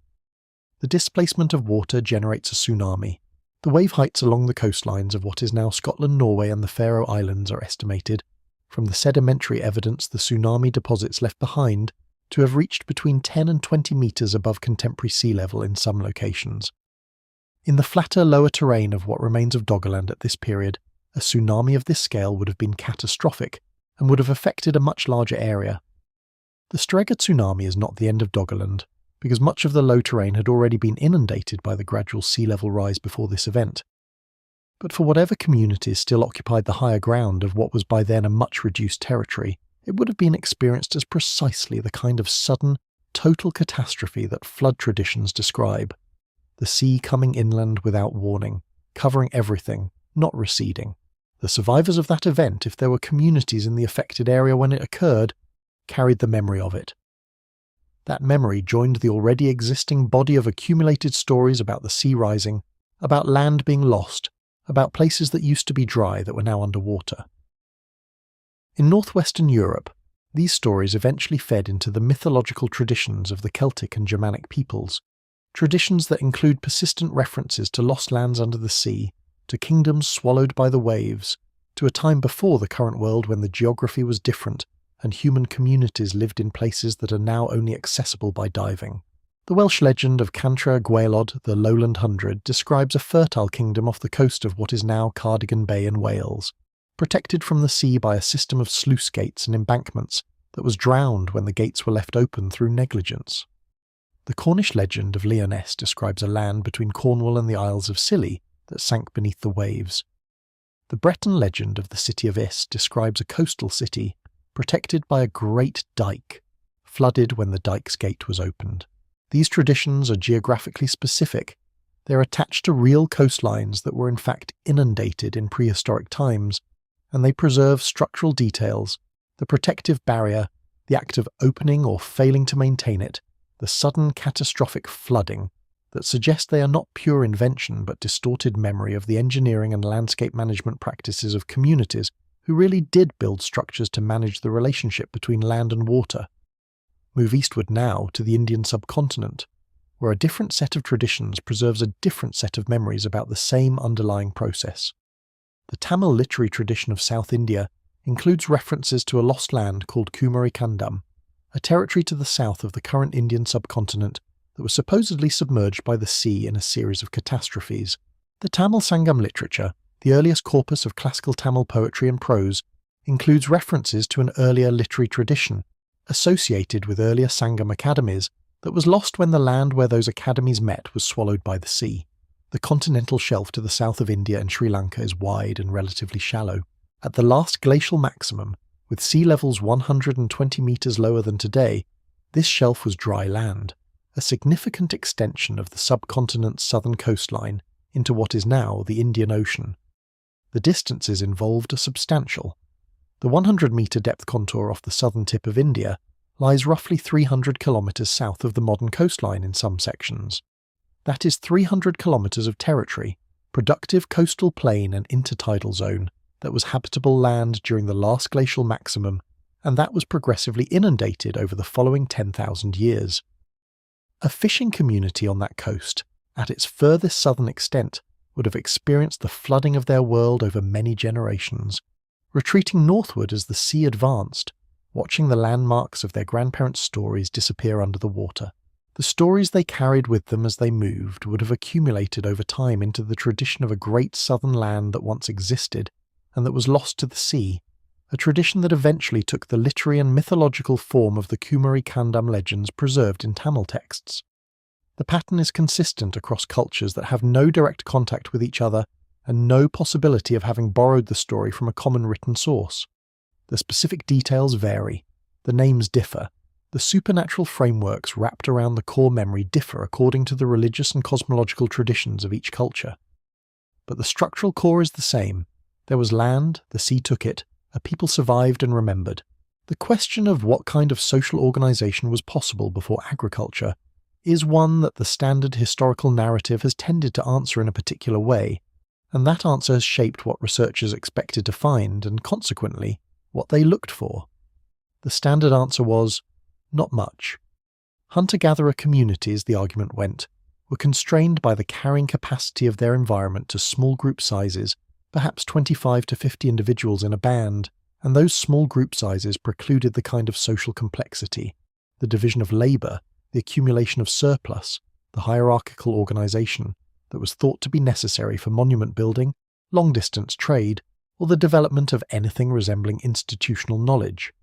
The displacement of water generates a tsunami. The wave heights along the coastlines of what is now Scotland, Norway and the Faroe Islands are estimated, from the sedimentary evidence the tsunami deposits left behind, to have reached between 10 and 20 metres above contemporary sea level in some locations. In the flatter lower terrain of what remains of Doggerland at this period, a tsunami of this scale would have been catastrophic and would have affected a much larger area. The Storegga tsunami is not the end of Doggerland, because much of the low terrain had already been inundated by the gradual sea level rise before this event. But for whatever communities still occupied the higher ground of what was by then a much reduced territory, it would have been experienced as precisely the kind of sudden, total catastrophe that flood traditions describe. The sea coming inland without warning, covering everything, not receding. The survivors of that event, if there were communities in the affected area when it occurred, carried the memory of it. That memory joined the already existing body of accumulated stories about the sea rising, about land being lost, about places that used to be dry that were now underwater. In northwestern Europe, these stories eventually fed into the mythological traditions of the Celtic and Germanic peoples, traditions that include persistent references to lost lands under the sea, to kingdoms swallowed by the waves, to a time before the current world when the geography was different and human communities lived in places that are now only accessible by diving. The Welsh legend of Cantra Gwaelod, the Lowland Hundred, describes a fertile kingdom off the coast of what is now Cardigan Bay in Wales, protected from the sea by a system of sluice gates and embankments that was drowned when the gates were left open through negligence. The Cornish legend of Lyonesse describes a land between Cornwall and the Isles of Scilly that sank beneath the waves. The Breton legend of the city of Is describes a coastal city protected by a great dike, flooded when the dike's gate was opened. These traditions are geographically specific. They are attached to real coastlines that were in fact inundated in prehistoric times, and they preserve structural details, the protective barrier, the act of opening or failing to maintain it, the sudden catastrophic flooding, that suggest they are not pure invention but distorted memory of the engineering and landscape management practices of communities who really did build structures to manage the relationship between land and water. Move eastward now to the Indian subcontinent, where a different set of traditions preserves a different set of memories about the same underlying process. The Tamil literary tradition of South India includes references to a lost land called Kumarikandam, a territory to the south of the current Indian subcontinent that was supposedly submerged by the sea in a series of catastrophes. The Tamil Sangam literature, the earliest corpus of classical Tamil poetry and prose, includes references to an earlier literary tradition, associated with earlier Sangam academies, that was lost when the land where those academies met was swallowed by the sea. The continental shelf to the south of India and Sri Lanka is wide and relatively shallow. At the last glacial maximum, with sea levels 120 metres lower than today, this shelf was dry land, a significant extension of the subcontinent's southern coastline into what is now the Indian Ocean. The distances involved are substantial. The 100-metre depth contour off the southern tip of India lies roughly 300 kilometres south of the modern coastline in some sections. That is 300 kilometres of territory, productive coastal plain and intertidal zone, that was habitable land during the last glacial maximum, and that was progressively inundated over the following 10,000 years. A fishing community on that coast, at its furthest southern extent, would have experienced the flooding of their world over many generations, retreating northward as the sea advanced, watching the landmarks of their grandparents' stories disappear under the water. The stories they carried with them as they moved would have accumulated over time into the tradition of a great southern land that once existed and that was lost to the sea, a tradition that eventually took the literary and mythological form of the Kumari Kandam legends preserved in Tamil texts. The pattern is consistent across cultures that have no direct contact with each other and no possibility of having borrowed the story from a common written source. The specific details vary, the names differ, the supernatural frameworks wrapped around the core memory differ according to the religious and cosmological traditions of each culture. But the structural core is the same. There was land, the sea took it, a people survived and remembered. The question of what kind of social organisation was possible before agriculture is one that the standard historical narrative has tended to answer in a particular way, and that answer has shaped what researchers expected to find and, consequently, what they looked for. The standard answer was, not much. Hunter-gatherer communities, the argument went, were constrained by the carrying capacity of their environment to small group sizes, perhaps 25 to 50 individuals in a band, and those small group sizes precluded the kind of social complexity, the division of labour, the accumulation of surplus, the hierarchical organisation that was thought to be necessary for monument building, long-distance trade, or the development of anything resembling institutional knowledge.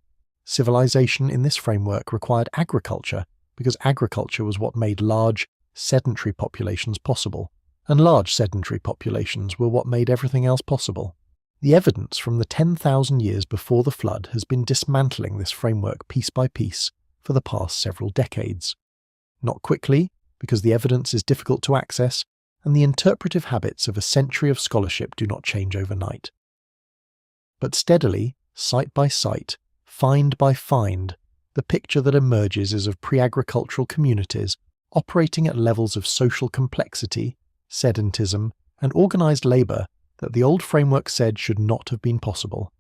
Civilization in this framework required agriculture because agriculture was what made large, sedentary populations possible, and large sedentary populations were what made everything else possible. The evidence from the 10,000 years before the flood has been dismantling this framework piece by piece for the past several decades. Not quickly, because the evidence is difficult to access, and the interpretive habits of a century of scholarship do not change overnight. But steadily, site by site, find by find, the picture that emerges is of pre-agricultural communities operating at levels of social complexity, sedentism, and organised labour that the old framework said should not have been possible.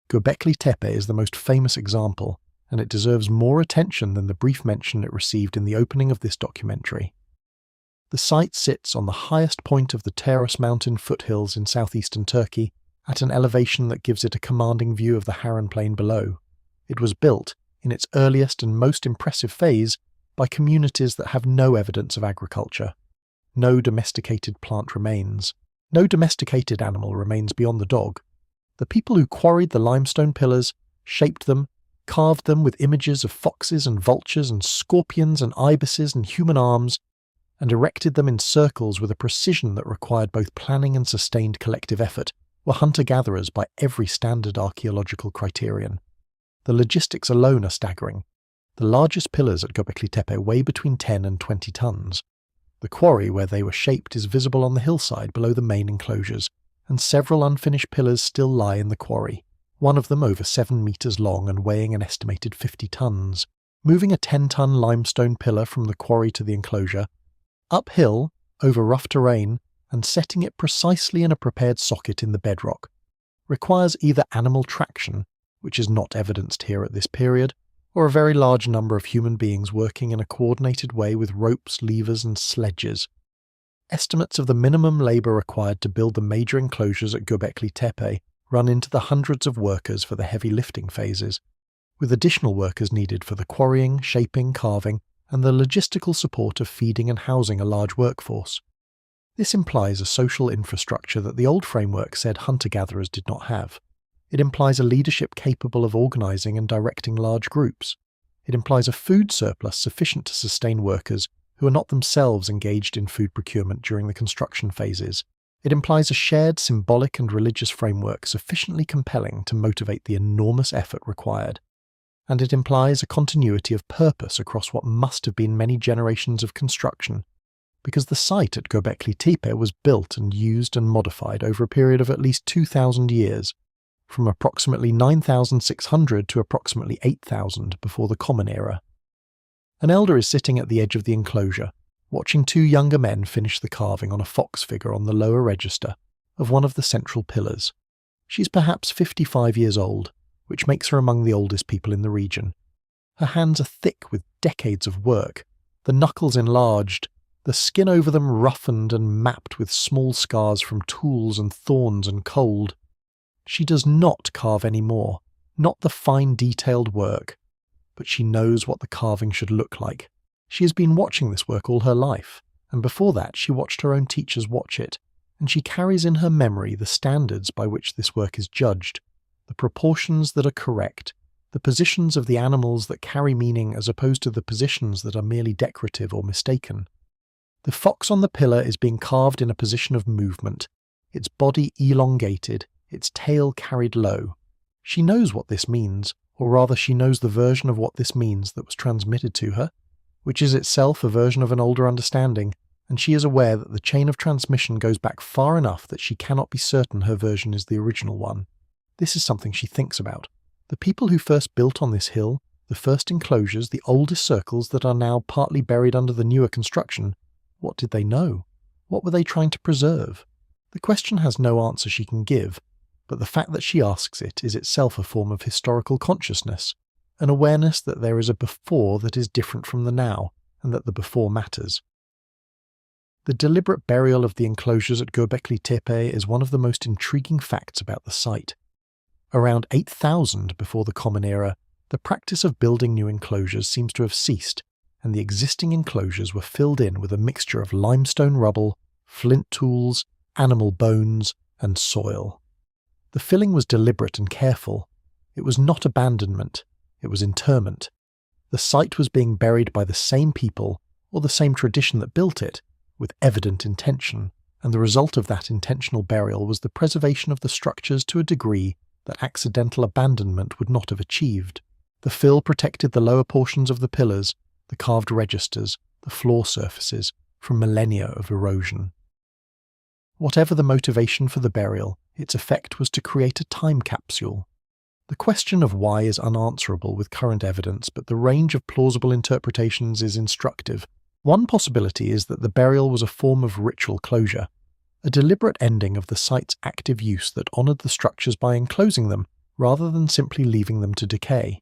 Göbekli Tepe is the most famous example, and it deserves more attention than the brief mention it received in the opening of this documentary. The site sits on the highest point of the Taros mountain foothills in southeastern Turkey, at an elevation that gives it a commanding view of the Harran Plain below. It was built, in its earliest and most impressive phase, by communities that have no evidence of agriculture. No domesticated plant remains. No domesticated animal remains beyond the dog. The people who quarried the limestone pillars, shaped them, carved them with images of foxes and vultures and scorpions and ibises and human arms, and erected them in circles with a precision that required both planning and sustained collective effort, were hunter-gatherers by every standard archaeological criterion. The logistics alone are staggering. The largest pillars at Göbekli Tepe weigh between 10 and 20 tons. The quarry where they were shaped is visible on the hillside below the main enclosures, and several unfinished pillars still lie in the quarry, one of them over 7 metres long and weighing an estimated 50 tons. Moving a 10-ton limestone pillar from the quarry to the enclosure, uphill, over rough terrain, and setting it precisely in a prepared socket in the bedrock, requires either animal traction, which is not evidenced here at this period, or a very large number of human beings working in a coordinated way with ropes, levers, and sledges. Estimates of the minimum labour required to build the major enclosures at Göbekli Tepe run into the hundreds of workers for the heavy lifting phases, with additional workers needed for the quarrying, shaping, carving, and the logistical support of feeding and housing a large workforce. This implies a social infrastructure that the old framework said hunter-gatherers did not have. It implies a leadership capable of organising and directing large groups. It implies a food surplus sufficient to sustain workers who are not themselves engaged in food procurement during the construction phases. It implies a shared symbolic and religious framework sufficiently compelling to motivate the enormous effort required. And it implies a continuity of purpose across what must have been many generations of construction, because the site at Göbekli Tepe was built and used and modified over a period of at least 2,000 years, from approximately 9,600 to approximately 8,000 before the Common Era. An elder is sitting at the edge of the enclosure, watching two younger men finish the carving on a fox figure on the lower register of one of the central pillars. She's perhaps 55 years old, which makes her among the oldest people in the region. Her hands are thick with decades of work, the knuckles enlarged, the skin over them roughened and mapped with small scars from tools and thorns and cold. She does not carve any more, not the fine detailed work, but she knows what the carving should look like. She has been watching this work all her life, and before that she watched her own teachers watch it, and she carries in her memory the standards by which this work is judged, the proportions that are correct, the positions of the animals that carry meaning as opposed to the positions that are merely decorative or mistaken. The fox on the pillar is being carved in a position of movement, its body elongated, its tail carried low. She knows what this means, or rather she knows the version of what this means that was transmitted to her, which is itself a version of an older understanding, and she is aware that the chain of transmission goes back far enough that she cannot be certain her version is the original one. This is something she thinks about. The people who first built on this hill, the first enclosures, the oldest circles that are now partly buried under the newer construction, what did they know? What were they trying to preserve? The question has no answer she can give, but the fact that she asks it is itself a form of historical consciousness, an awareness that there is a before that is different from the now, and that the before matters. The deliberate burial of the enclosures at Göbekli Tepe is one of the most intriguing facts about the site. Around 8,000 before the Common Era, the practice of building new enclosures seems to have ceased, and the existing enclosures were filled in with a mixture of limestone rubble, flint tools, animal bones, and soil. The filling was deliberate and careful. It was not abandonment, it was interment. The site was being buried by the same people, or the same tradition that built it, with evident intention, and the result of that intentional burial was the preservation of the structures to a degree that accidental abandonment would not have achieved. The fill protected the lower portions of the pillars, the carved registers, the floor surfaces, from millennia of erosion. Whatever the motivation for the burial, its effect was to create a time capsule. The question of why is unanswerable with current evidence, but the range of plausible interpretations is instructive. One possibility is that the burial was a form of ritual closure, a deliberate ending of the site's active use that honoured the structures by enclosing them, rather than simply leaving them to decay.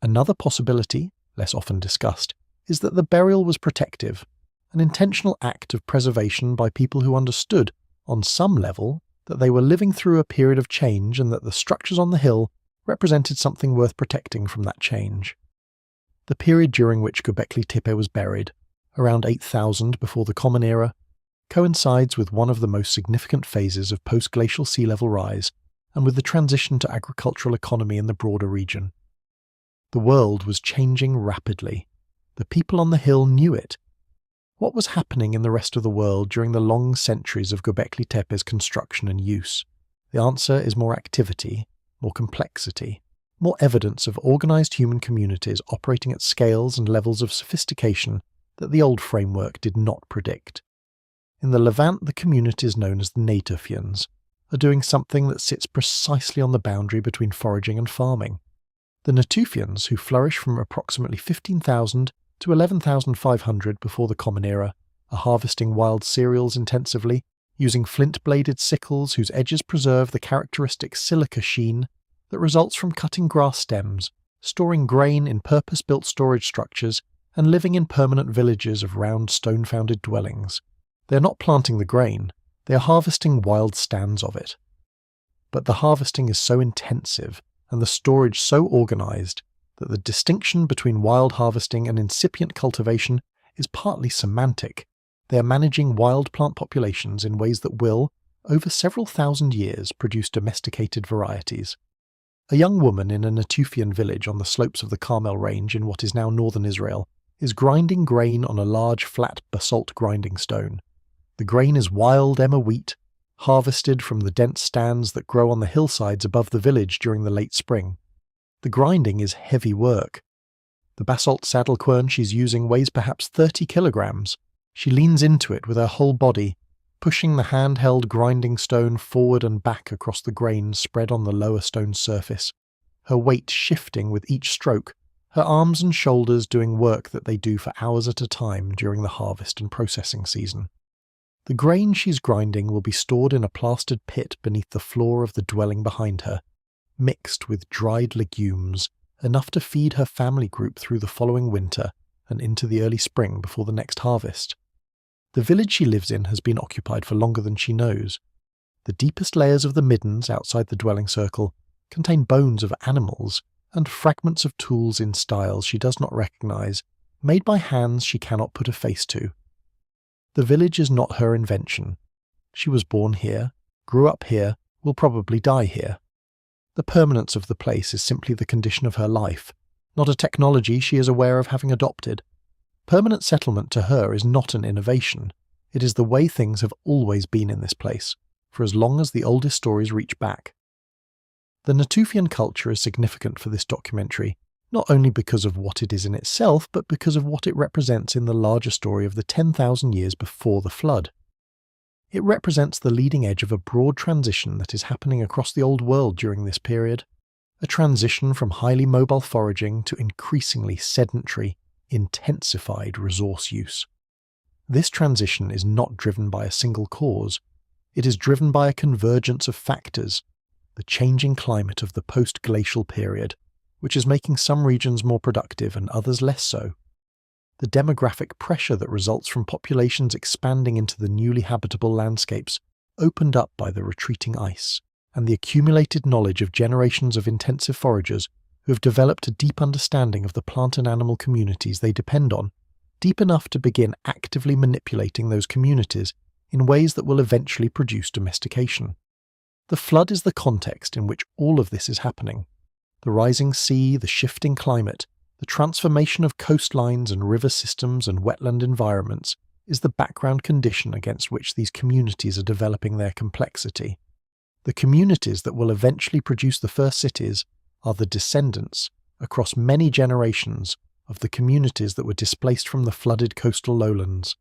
Another possibility, less often discussed, is that the burial was protective, an intentional act of preservation by people who understood, on some level, that they were living through a period of change and that the structures on the hill represented something worth protecting from that change. The period during which Göbekli Tepe was buried, around 8,000 before the Common Era, coincides with one of the most significant phases of post-glacial sea level rise and with the transition to agricultural economy in the broader region. The world was changing rapidly. The people on the hill knew it. What was happening in the rest of the world during the long centuries of Göbekli Tepe's construction and use? The answer is more activity, more complexity, more evidence of organised human communities operating at scales and levels of sophistication that the old framework did not predict. In the Levant, the communities known as the Natufians are doing something that sits precisely on the boundary between foraging and farming. The Natufians, who flourish from approximately 15,000 to 11,500 before the Common Era, are harvesting wild cereals intensively, using flint-bladed sickles whose edges preserve the characteristic silica sheen that results from cutting grass stems, storing grain in purpose-built storage structures, and living in permanent villages of round stone-founded dwellings. They are not planting the grain, they are harvesting wild stands of it. But the harvesting is so intensive, and the storage so organised, that the distinction between wild harvesting and incipient cultivation is partly semantic. They are managing wild plant populations in ways that will, over several thousand years, produce domesticated varieties. A young woman in a Natufian village on the slopes of the Carmel Range in what is now northern Israel is grinding grain on a large flat basalt grinding stone. The grain is wild emmer wheat, harvested from the dense stands that grow on the hillsides above the village during the late spring. The grinding is heavy work. The basalt saddle quern she's using weighs perhaps 30 kilograms. She leans into it with her whole body, pushing the handheld grinding stone forward and back across the grains spread on the lower stone surface, her weight shifting with each stroke, her arms and shoulders doing work that they do for hours at a time during the harvest and processing season. The grain she's grinding will be stored in a plastered pit beneath the floor of the dwelling behind her, mixed with dried legumes, enough to feed her family group through the following winter and into the early spring before the next harvest. The village she lives in has been occupied for longer than she knows. The deepest layers of the middens outside the dwelling circle contain bones of animals and fragments of tools in styles she does not recognize, made by hands she cannot put a face to. The village is not her invention. She was born here, grew up here, will probably die here. The permanence of the place is simply the condition of her life, not a technology she is aware of having adopted. Permanent settlement to her is not an innovation. It is the way things have always been in this place, for as long as the oldest stories reach back. The Natufian culture is significant for this documentary, not only because of what it is in itself, but because of what it represents in the larger story of the 10,000 years before the flood. It represents the leading edge of a broad transition that is happening across the old world during this period, a transition from highly mobile foraging to increasingly sedentary, intensified resource use. This transition is not driven by a single cause. It is driven by a convergence of factors, the changing climate of the post-glacial period, which is making some regions more productive and others less so. The demographic pressure that results from populations expanding into the newly habitable landscapes opened up by the retreating ice, and the accumulated knowledge of generations of intensive foragers who have developed a deep understanding of the plant and animal communities they depend on, deep enough to begin actively manipulating those communities in ways that will eventually produce domestication. The flood is the context in which all of this is happening. The rising sea, the shifting climate, the transformation of coastlines and river systems and wetland environments is the background condition against which these communities are developing their complexity. The communities that will eventually produce the first cities are the descendants, across many generations, of the communities that were displaced from the flooded coastal lowlands.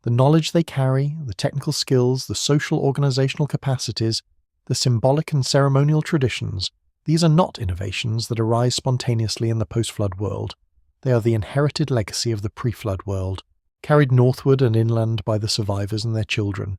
The knowledge they carry, the technical skills, the social organizational capacities, the symbolic and ceremonial traditions, these are not innovations that arise spontaneously in the post-flood world. They are the inherited legacy of the pre-flood world, carried northward and inland by the survivors and their children.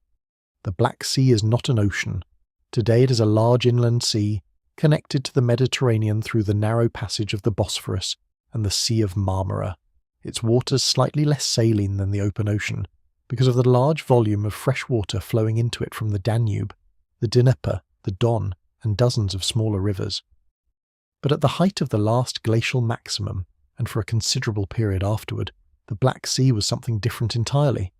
The Black Sea is not an ocean. Today it is a large inland sea, connected to the Mediterranean through the narrow passage of the Bosphorus and the Sea of Marmara, its waters slightly less saline than the open ocean, because of the large volume of fresh water flowing into it from the Danube, the Dnieper, the Don, and dozens of smaller rivers. But at the height of the last glacial maximum, and for a considerable period afterward, the Black Sea was something different entirely.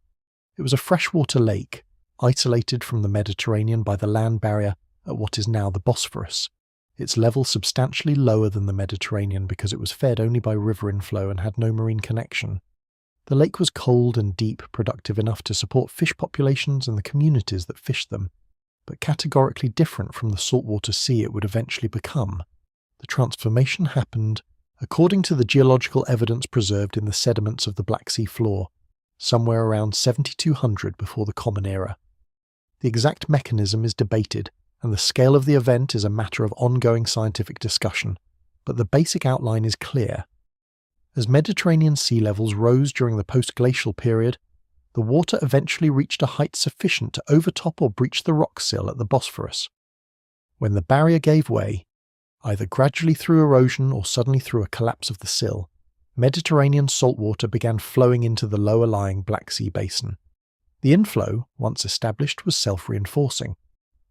It was a freshwater lake, isolated from the Mediterranean by the land barrier at what is now the Bosphorus, its level substantially lower than the Mediterranean because it was fed only by river inflow and had no marine connection. The lake was cold and deep, productive enough to support fish populations and the communities that fished them, but categorically different from the saltwater sea it would eventually become. The transformation happened, according to the geological evidence preserved in the sediments of the Black Sea floor, somewhere around 7200 before the Common Era. The exact mechanism is debated, and the scale of the event is a matter of ongoing scientific discussion, but the basic outline is clear. As Mediterranean sea levels rose during the post-glacial period, the water eventually reached a height sufficient to overtop or breach the rock sill at the Bosphorus. When the barrier gave way, either gradually through erosion or suddenly through a collapse of the sill, Mediterranean saltwater began flowing into the lower-lying Black Sea basin. The inflow, once established, was self-reinforcing.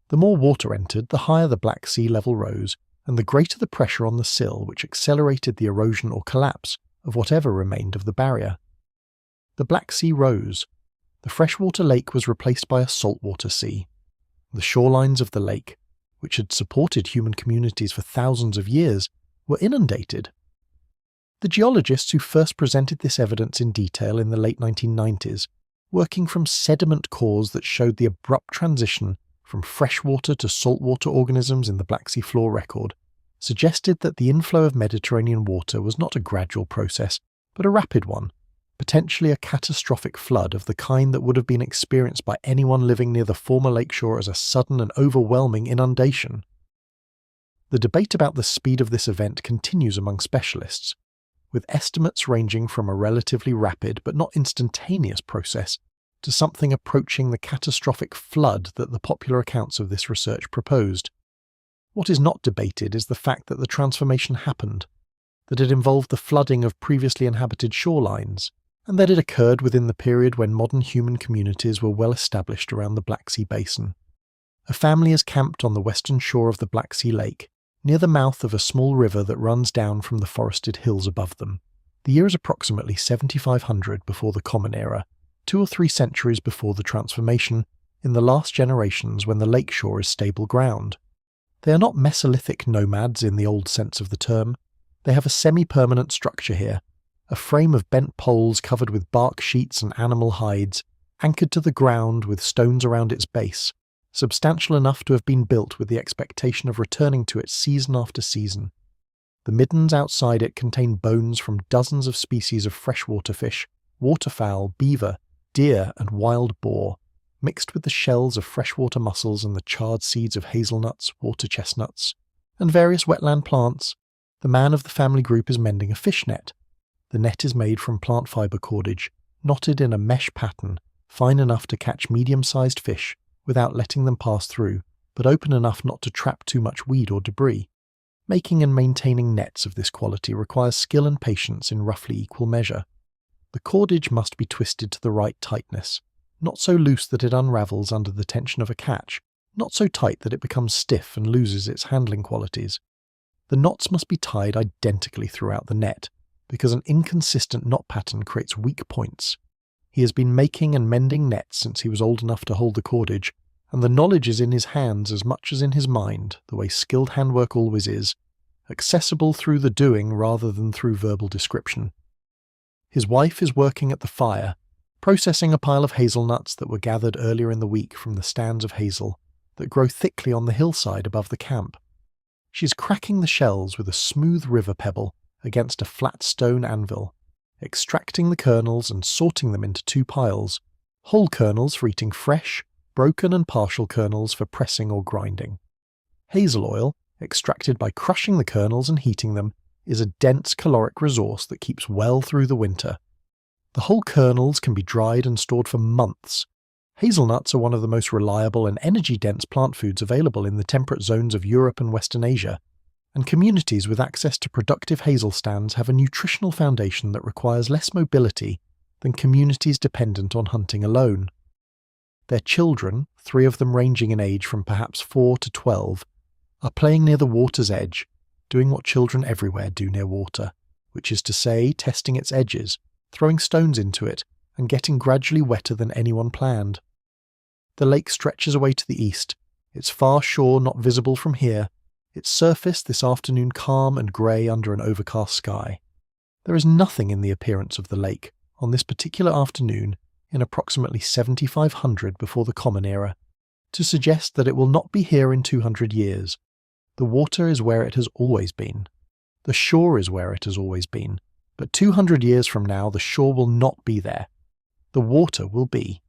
The more water entered, the higher the Black Sea level rose, and the greater the pressure on the sill, which accelerated the erosion or collapse of whatever remained of the barrier. The Black Sea rose. The freshwater lake was replaced by a saltwater sea. The shorelines of the lake, which had supported human communities for thousands of years, were inundated. The geologists who first presented this evidence in detail in the late 1990s, working from sediment cores that showed the abrupt transition from freshwater to saltwater organisms in the Black Sea floor record, suggested that the inflow of Mediterranean water was not a gradual process, but a rapid one, potentially a catastrophic flood of the kind that would have been experienced by anyone living near the former lakeshore as a sudden and overwhelming inundation. The debate about the speed of this event continues among specialists, with estimates ranging from a relatively rapid but not instantaneous process to something approaching the catastrophic flood that the popular accounts of this research proposed. What is not debated is the fact that the transformation happened, that it involved the flooding of previously inhabited shorelines, and that it occurred within the period when modern human communities were well established around the Black Sea basin. A family is camped on the western shore of the Black Sea Lake, near the mouth of a small river that runs down from the forested hills above them. The year is approximately 7500 before the Common Era, 2 or 3 centuries before the transformation, in the last generations when the lakeshore is stable ground. They are not Mesolithic nomads in the old sense of the term. They have a semi-permanent structure here, a frame of bent poles covered with bark sheets and animal hides, anchored to the ground with stones around its base, substantial enough to have been built with the expectation of returning to it season after season. The middens outside it contain bones from dozens of species of freshwater fish, waterfowl, beaver, deer and wild boar, mixed with the shells of freshwater mussels and the charred seeds of hazelnuts, water chestnuts, and various wetland plants. The man of the family group is mending a fish net. The net is made from plant fibre cordage, knotted in a mesh pattern, fine enough to catch medium-sized fish without letting them pass through, but open enough not to trap too much weed or debris. Making and maintaining nets of this quality requires skill and patience in roughly equal measure. The cordage must be twisted to the right tightness, not so loose that it unravels under the tension of a catch, not so tight that it becomes stiff and loses its handling qualities. The knots must be tied identically throughout the net, because an inconsistent knot pattern creates weak points. He has been making and mending nets since he was old enough to hold the cordage, and the knowledge is in his hands as much as in his mind, the way skilled handwork always is, accessible through the doing rather than through verbal description. His wife is working at the fire, processing a pile of hazelnuts that were gathered earlier in the week from the stands of hazel that grow thickly on the hillside above the camp. She's cracking the shells with a smooth river pebble against a flat stone anvil, extracting the kernels and sorting them into 2 piles, whole kernels for eating fresh, broken and partial kernels for pressing or grinding. Hazel oil, extracted by crushing the kernels and heating them, is a dense caloric resource that keeps well through the winter. The whole kernels can be dried and stored for months. Hazelnuts are one of the most reliable and energy-dense plant foods available in the temperate zones of Europe and Western Asia, and communities with access to productive hazel stands have a nutritional foundation that requires less mobility than communities dependent on hunting alone. Their children, 3 of them ranging in age from perhaps 4 to 12, are playing near the water's edge, doing what children everywhere do near water, which is to say, testing its edges, throwing stones into it, and getting gradually wetter than anyone planned. The lake stretches away to the east, its far shore not visible from here, its surface this afternoon calm and grey under an overcast sky. There is nothing in the appearance of the lake, on this particular afternoon, in approximately 7500 before the Common Era, to suggest that it will not be here in 200 years. The water is where it has always been. The shore is where it has always been, but 200 years from now the shore will not be there. The water will be.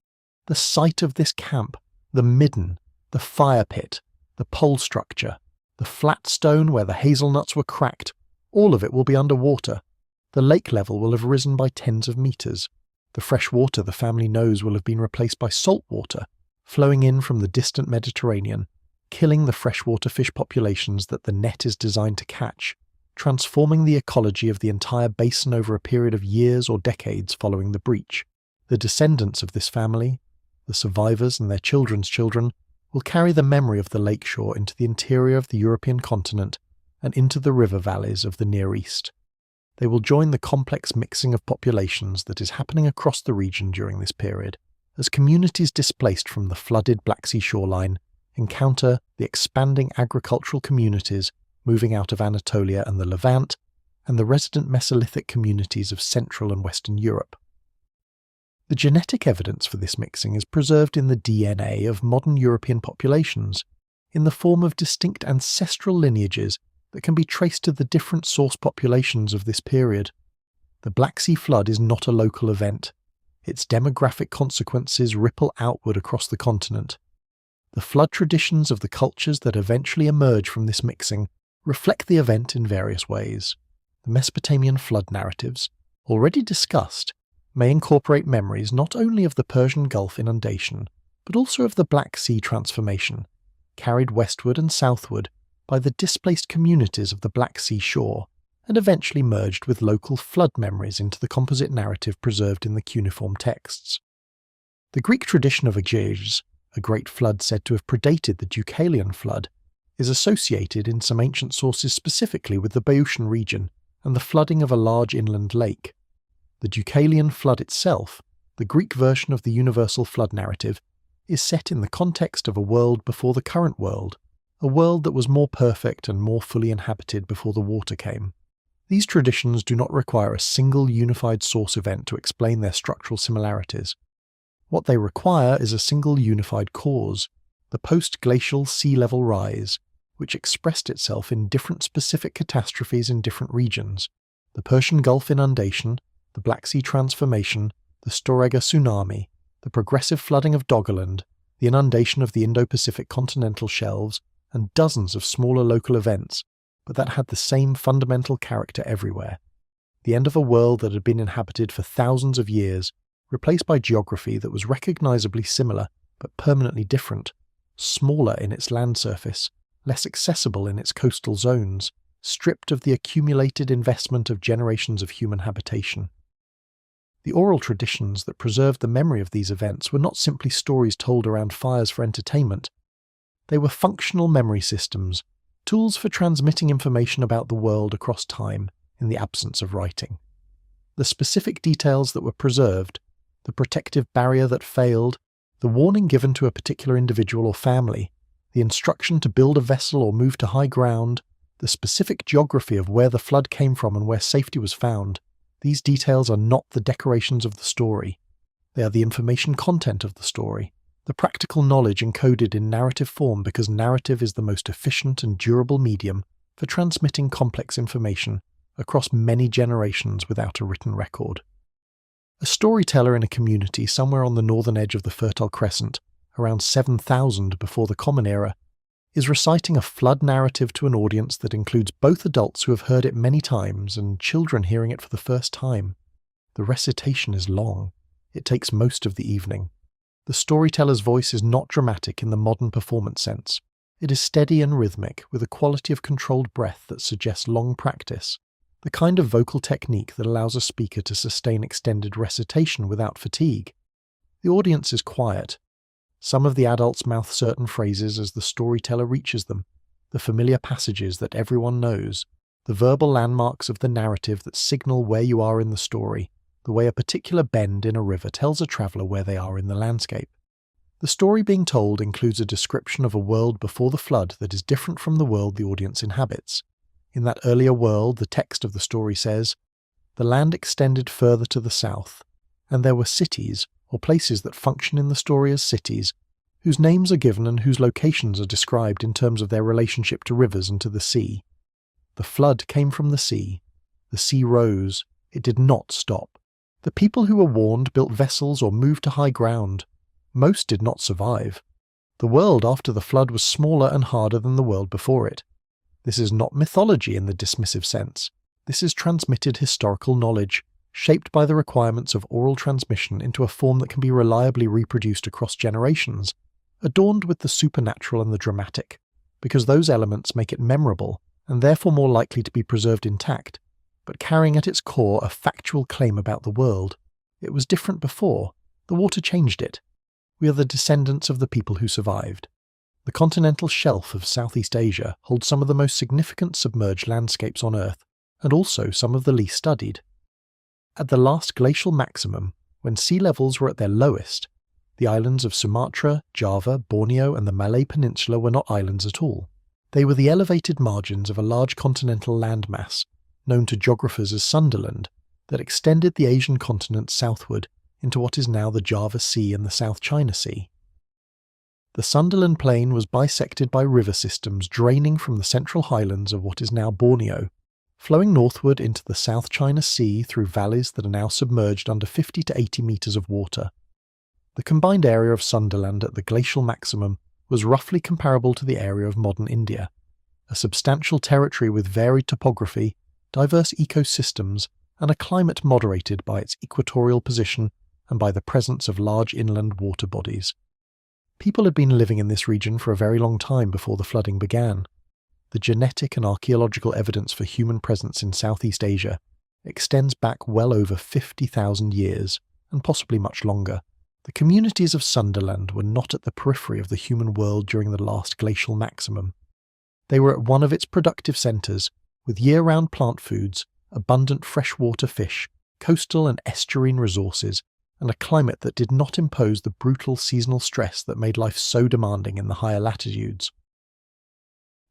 The site of this camp, the midden, the fire pit, the pole structure, the flat stone where the hazelnuts were cracked, all of it will be under water. The lake level will have risen by tens of meters. The fresh water the family knows will have been replaced by salt water, flowing in from the distant Mediterranean, killing the freshwater fish populations that the net is designed to catch, transforming the ecology of the entire basin over a period of years or decades following the breach. The descendants of this family, the survivors and their children's children, will carry the memory of the lakeshore into the interior of the European continent and into the river valleys of the Near East. They will join the complex mixing of populations that is happening across the region during this period, as communities displaced from the flooded Black Sea shoreline encounter the expanding agricultural communities moving out of Anatolia and the Levant, and the resident Mesolithic communities of Central and Western Europe. The genetic evidence for this mixing is preserved in the DNA of modern European populations, in the form of distinct ancestral lineages that can be traced to the different source populations of this period. The Black Sea flood is not a local event. Its demographic consequences ripple outward across the continent. The flood traditions of the cultures that eventually emerge from this mixing reflect the event in various ways. The Mesopotamian flood narratives, already discussed, may incorporate memories not only of the Persian Gulf inundation, but also of the Black Sea transformation, carried westward and southward by the displaced communities of the Black Sea shore, and eventually merged with local flood memories into the composite narrative preserved in the cuneiform texts. The Greek tradition of Aegaeus, a great flood said to have predated the Deucalion flood, is associated in some ancient sources specifically with the Boeotian region and the flooding of a large inland lake. The Deucalion flood itself, the Greek version of the universal flood narrative, is set in the context of a world before the current world, a world that was more perfect and more fully inhabited before the water came. These traditions do not require a single unified source event to explain their structural similarities. What they require is a single unified cause, the post-glacial sea level rise, which expressed itself in different specific catastrophes in different regions: the Persian Gulf inundation, the Black Sea transformation, the Storegga tsunami, the progressive flooding of Doggerland, the inundation of the Indo-Pacific continental shelves, and dozens of smaller local events, but that had the same fundamental character everywhere. The end of a world that had been inhabited for thousands of years, replaced by geography that was recognizably similar but permanently different, smaller in its land surface, less accessible in its coastal zones, stripped of the accumulated investment of generations of human habitation. The oral traditions that preserved the memory of these events were not simply stories told around fires for entertainment. They were functional memory systems, tools for transmitting information about the world across time in the absence of writing. The specific details that were preserved, the protective barrier that failed, the warning given to a particular individual or family, the instruction to build a vessel or move to high ground, the specific geography of where the flood came from and where safety was found, these details are not the decorations of the story. They are the information content of the story, the practical knowledge encoded in narrative form because narrative is the most efficient and durable medium for transmitting complex information across many generations without a written record. A storyteller in a community somewhere on the northern edge of the Fertile Crescent, around 7000 before the Common Era, is reciting a flood narrative to an audience that includes both adults who have heard it many times and children hearing it for the first time. The recitation is long. It takes most of the evening. The storyteller's voice is not dramatic in the modern performance sense. It is steady and rhythmic, with a quality of controlled breath that suggests long practice, the kind of vocal technique that allows a speaker to sustain extended recitation without fatigue. The audience is quiet. Some of the adults mouth certain phrases as the storyteller reaches them, the familiar passages that everyone knows, the verbal landmarks of the narrative that signal where you are in the story, the way a particular bend in a river tells a traveller where they are in the landscape. The story being told includes a description of a world before the flood that is different from the world the audience inhabits. In that earlier world, the text of the story says, "The land extended further to the south, and there were cities, or places that function in the story as cities, whose names are given and whose locations are described in terms of their relationship to rivers and to the sea. The flood came from the sea rose, it did not stop. The people who were warned built vessels or moved to high ground. Most did not survive. The world after the flood was smaller and harder than the world before it. This is not mythology in the dismissive sense. This is transmitted historical knowledge, shaped by the requirements of oral transmission into a form that can be reliably reproduced across generations, adorned with the supernatural and the dramatic, because those elements make it memorable and therefore more likely to be preserved intact, but carrying at its core a factual claim about the world. It was different before. The water changed it. We are the descendants of the people who survived. The continental shelf of Southeast Asia holds some of the most significant submerged landscapes on Earth, and also some of the least studied. At the last glacial maximum, when sea levels were at their lowest, the islands of Sumatra, Java, Borneo, and the Malay Peninsula were not islands at all. They were the elevated margins of a large continental landmass, known to geographers as Sunderland, that extended the Asian continent southward into what is now the Java Sea and the South China Sea. The Sunderland Plain was bisected by river systems draining from the central highlands of what is now Borneo, flowing northward into the South China Sea through valleys that are now submerged under 50 to 80 metres of water. The combined area of Sundaland at the glacial maximum was roughly comparable to the area of modern India, a substantial territory with varied topography, diverse ecosystems, and a climate moderated by its equatorial position and by the presence of large inland water bodies. People had been living in this region for a very long time before the flooding began. The genetic and archaeological evidence for human presence in Southeast Asia extends back well over 50,000 years, and possibly much longer. The communities of Sundaland were not at the periphery of the human world during the last glacial maximum. They were at one of its productive centres, with year-round plant foods, abundant freshwater fish, coastal and estuarine resources, and a climate that did not impose the brutal seasonal stress that made life so demanding in the higher latitudes.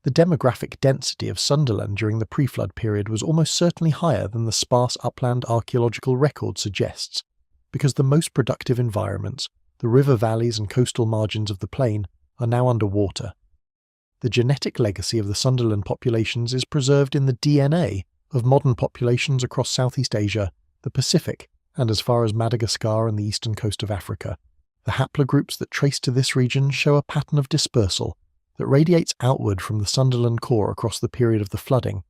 The demographic density of Sundaland during the pre-flood period was almost certainly higher than the sparse upland archaeological record suggests, because the most productive environments, the river valleys and coastal margins of the plain, are now under water. The genetic legacy of the Sundaland populations is preserved in the DNA of modern populations across Southeast Asia, the Pacific, and as far as Madagascar and the eastern coast of Africa. The haplogroups that trace to this region show a pattern of dispersal that radiates outward from the Sundaland core across the period of the flooding,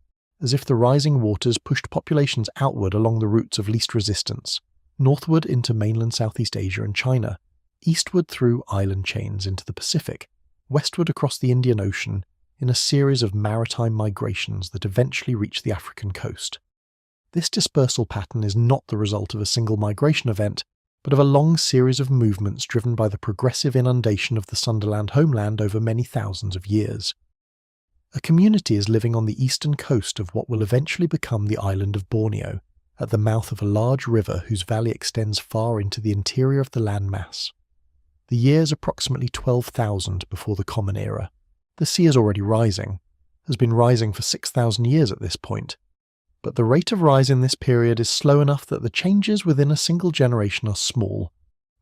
as if the rising waters pushed populations outward along the routes of least resistance, northward into mainland Southeast Asia and China, eastward through island chains into the Pacific, westward across the Indian Ocean, in a series of maritime migrations that eventually reach the African coast. This dispersal pattern is not the result of a single migration event, but of a long series of movements driven by the progressive inundation of the Sundaland homeland over many thousands of years. A community is living on the eastern coast of what will eventually become the island of Borneo, at the mouth of a large river whose valley extends far into the interior of the landmass. The year is approximately 12,000 before the Common Era. The sea is already rising, has been rising for 6,000 years at this point, but the rate of rise in this period is slow enough that the changes within a single generation are small,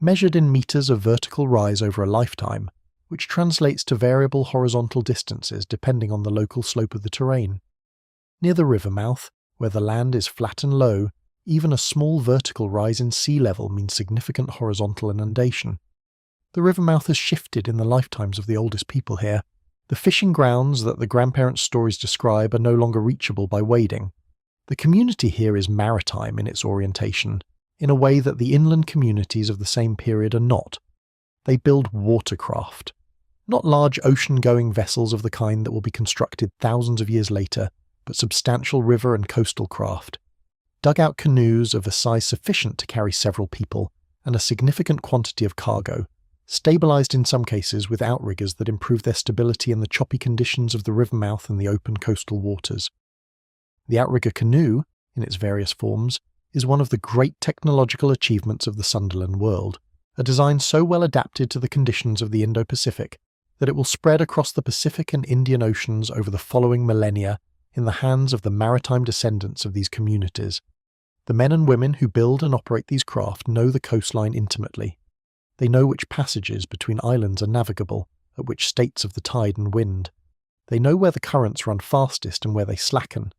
measured in meters of vertical rise over a lifetime, which translates to variable horizontal distances depending on the local slope of the terrain. Near the river mouth, where the land is flat and low, even a small vertical rise in sea level means significant horizontal inundation. The river mouth has shifted in the lifetimes of the oldest people here. The fishing grounds that the grandparents' stories describe are no longer reachable by wading. The community here is maritime in its orientation, in a way that the inland communities of the same period are not. They build watercraft, not large ocean-going vessels of the kind that will be constructed thousands of years later, but substantial river and coastal craft. Dugout canoes of a size sufficient to carry several people and a significant quantity of cargo, stabilized in some cases with outriggers that improve their stability in the choppy conditions of the river mouth and the open coastal waters. The outrigger canoe, in its various forms, is one of the great technological achievements of the Sundaland world, a design so well adapted to the conditions of the Indo-Pacific that it will spread across the Pacific and Indian Oceans over the following millennia in the hands of the maritime descendants of these communities. The men and women who build and operate these craft know the coastline intimately. They know which passages between islands are navigable, at which states of the tide and wind. They know where the currents run fastest and where they slacken.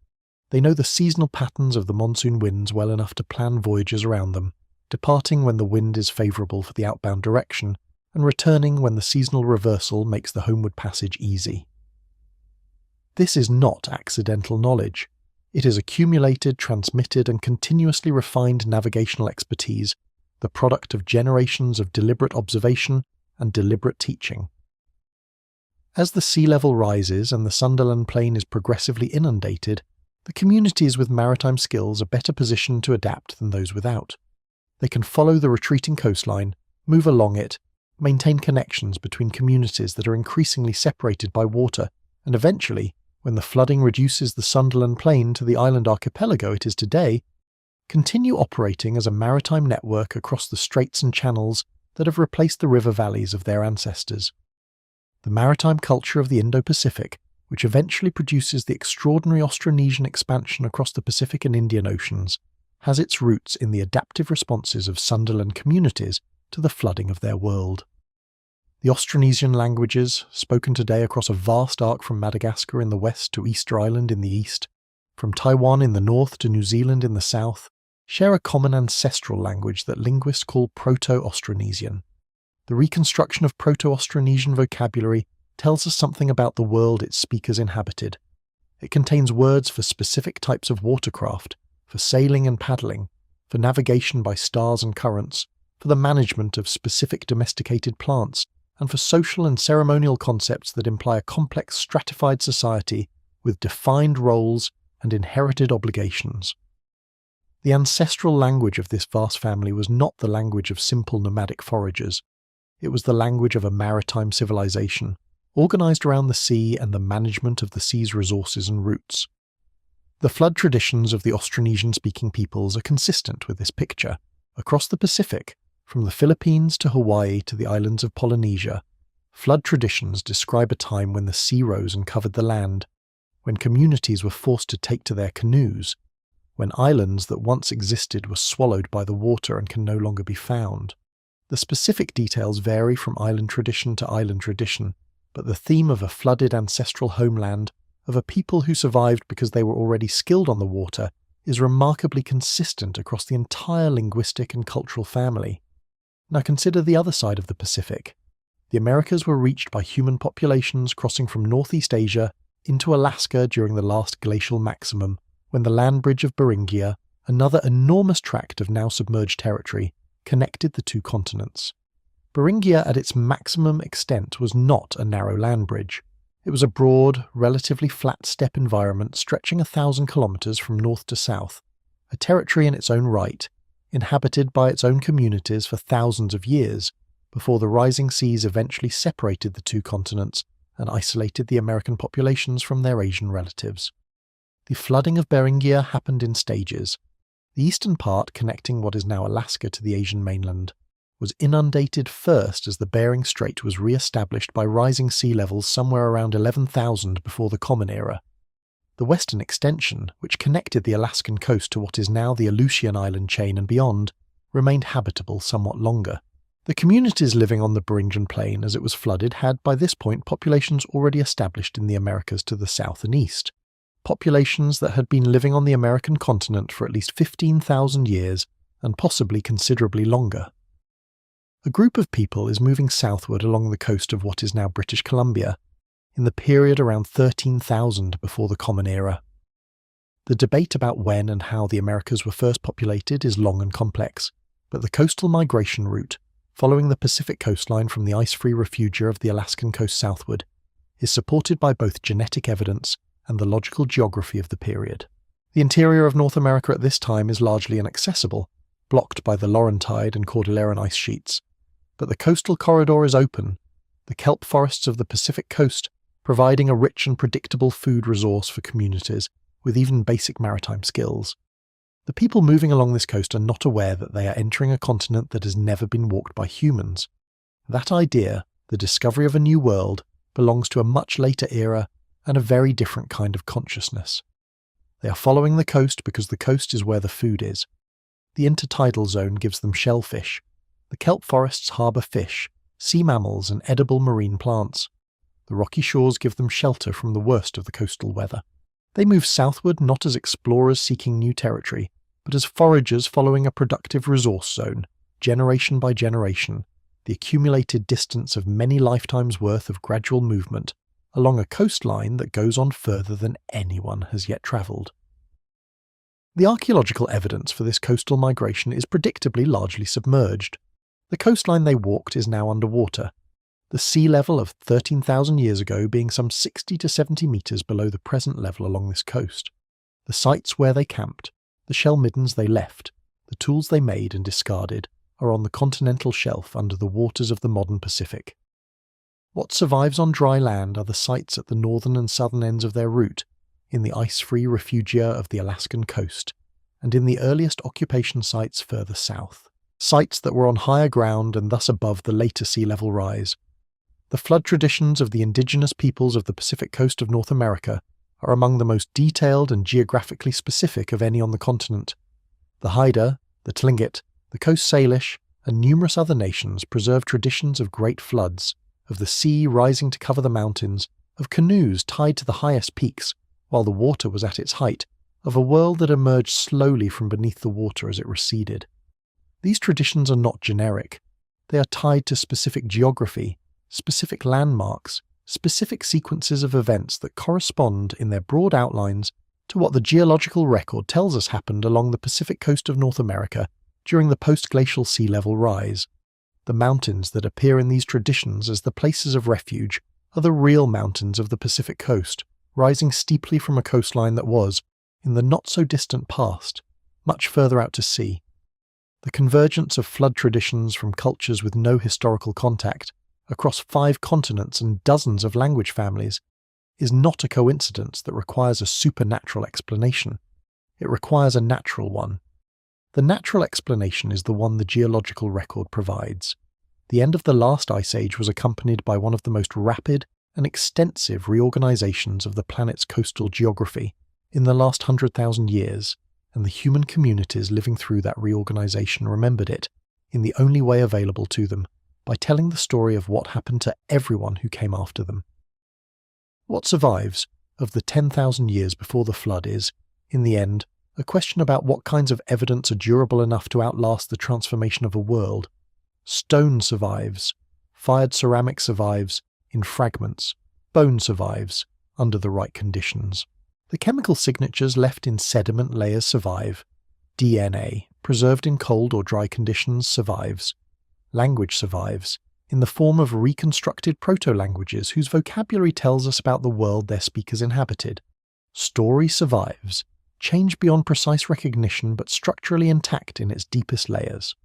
They know the seasonal patterns of the monsoon winds well enough to plan voyages around them, departing when the wind is favourable for the outbound direction, and returning when the seasonal reversal makes the homeward passage easy. This is not accidental knowledge. It is accumulated, transmitted, and continuously refined navigational expertise, the product of generations of deliberate observation and deliberate teaching. As the sea level rises and the Sundaland plain is progressively inundated, the communities with maritime skills are better positioned to adapt than those without. They can follow the retreating coastline, move along it, maintain connections between communities that are increasingly separated by water, and eventually, when the flooding reduces the Sundaland plain to the island archipelago it is today, continue operating as a maritime network across the straits and channels that have replaced the river valleys of their ancestors. The maritime culture of the Indo-Pacific, which eventually produces the extraordinary Austronesian expansion across the Pacific and Indian Oceans, has its roots in the adaptive responses of Sundaland communities to the flooding of their world. The Austronesian languages, spoken today across a vast arc from Madagascar in the west to Easter Island in the east, from Taiwan in the north to New Zealand in the south, share a common ancestral language that linguists call Proto-Austronesian. The reconstruction of Proto-Austronesian vocabulary tells us something about the world its speakers inhabited. It contains words for specific types of watercraft, for sailing and paddling, for navigation by stars and currents, for the management of specific domesticated plants, and for social and ceremonial concepts that imply a complex stratified society with defined roles and inherited obligations. The ancestral language of this vast family was not the language of simple nomadic foragers. It was the language of a maritime civilization, organized around the sea and the management of the sea's resources and routes. The flood traditions of the Austronesian-speaking peoples are consistent with this picture. Across the Pacific, from the Philippines to Hawaii to the islands of Polynesia, flood traditions describe a time when the sea rose and covered the land, when communities were forced to take to their canoes, when islands that once existed were swallowed by the water and can no longer be found. The specific details vary from island tradition to island tradition, but the theme of a flooded ancestral homeland, of a people who survived because they were already skilled on the water, is remarkably consistent across the entire linguistic and cultural family. Now consider the other side of the Pacific. The Americas were reached by human populations crossing from Northeast Asia into Alaska during the last glacial maximum, when the land bridge of Beringia, another enormous tract of now submerged territory, connected the two continents. Beringia at its maximum extent was not a narrow land bridge. It was a broad, relatively flat steppe environment stretching 1,000 kilometers from north to south, a territory in its own right, inhabited by its own communities for thousands of years, before the rising seas eventually separated the two continents and isolated the American populations from their Asian relatives. The flooding of Beringia happened in stages. The eastern part, connecting what is now Alaska to the Asian mainland, was inundated first as the Bering Strait was re-established by rising sea levels somewhere around 11,000 before the Common Era. The western extension, which connected the Alaskan coast to what is now the Aleutian Island chain and beyond, remained habitable somewhat longer. The communities living on the Beringian Plain as it was flooded had by this point populations already established in the Americas to the south and east, populations that had been living on the American continent for at least 15,000 years and possibly considerably longer. A group of people is moving southward along the coast of what is now British Columbia, in the period around 13,000 before the Common Era. The debate about when and how the Americas were first populated is long and complex, but the coastal migration route, following the Pacific coastline from the ice-free refugia of the Alaskan coast southward, is supported by both genetic evidence and the logical geography of the period. The interior of North America at this time is largely inaccessible, blocked by the Laurentide and Cordilleran ice sheets. But the coastal corridor is open, the kelp forests of the Pacific coast providing a rich and predictable food resource for communities with even basic maritime skills. The people moving along this coast are not aware that they are entering a continent that has never been walked by humans. That idea, the discovery of a new world, belongs to a much later era and a very different kind of consciousness. They are following the coast because the coast is where the food is. The intertidal zone gives them shellfish. The kelp forests harbour fish, sea mammals and edible marine plants. The rocky shores give them shelter from the worst of the coastal weather. They move southward not as explorers seeking new territory, but as foragers following a productive resource zone, generation by generation, the accumulated distance of many lifetimes' worth of gradual movement, along a coastline that goes on further than anyone has yet travelled. The archaeological evidence for this coastal migration is predictably largely submerged. The coastline they walked is now underwater, the sea level of 13,000 years ago being some 60 to 70 metres below the present level along this coast. The sites where they camped, the shell middens they left, the tools they made and discarded, are on the continental shelf under the waters of the modern Pacific. What survives on dry land are the sites at the northern and southern ends of their route, in the ice-free refugia of the Alaskan coast, and in the earliest occupation sites further south. Sites that were on higher ground and thus above the later sea level rise. The flood traditions of the indigenous peoples of the Pacific coast of North America are among the most detailed and geographically specific of any on the continent. The Haida, the Tlingit, the Coast Salish, and numerous other nations preserve traditions of great floods, of the sea rising to cover the mountains, of canoes tied to the highest peaks while the water was at its height, of a world that emerged slowly from beneath the water as it receded. These traditions are not generic. They are tied to specific geography, specific landmarks, specific sequences of events that correspond in their broad outlines to what the geological record tells us happened along the Pacific coast of North America during the post-glacial sea level rise. The mountains that appear in these traditions as the places of refuge are the real mountains of the Pacific coast, rising steeply from a coastline that was, in the not-so-distant past, much further out to sea. The convergence of flood traditions from cultures with no historical contact, across 5 continents and dozens of language families, is not a coincidence that requires a supernatural explanation. It requires a natural one. The natural explanation is the one the geological record provides. The end of the last ice age was accompanied by one of the most rapid and extensive reorganizations of the planet's coastal geography in the last 100,000 years, and the human communities living through that reorganization remembered it in the only way available to them, by telling the story of what happened to everyone who came after them. What survives of the 10,000 years before the flood is, in the end, a question about what kinds of evidence are durable enough to outlast the transformation of a world. Stone survives, fired ceramic survives, in fragments, bone survives, under the right conditions. The chemical signatures left in sediment layers survive. DNA, preserved in cold or dry conditions, survives. Language survives, in the form of reconstructed proto-languages whose vocabulary tells us about the world their speakers inhabited. Story survives, changed beyond precise recognition but structurally intact in its deepest layers.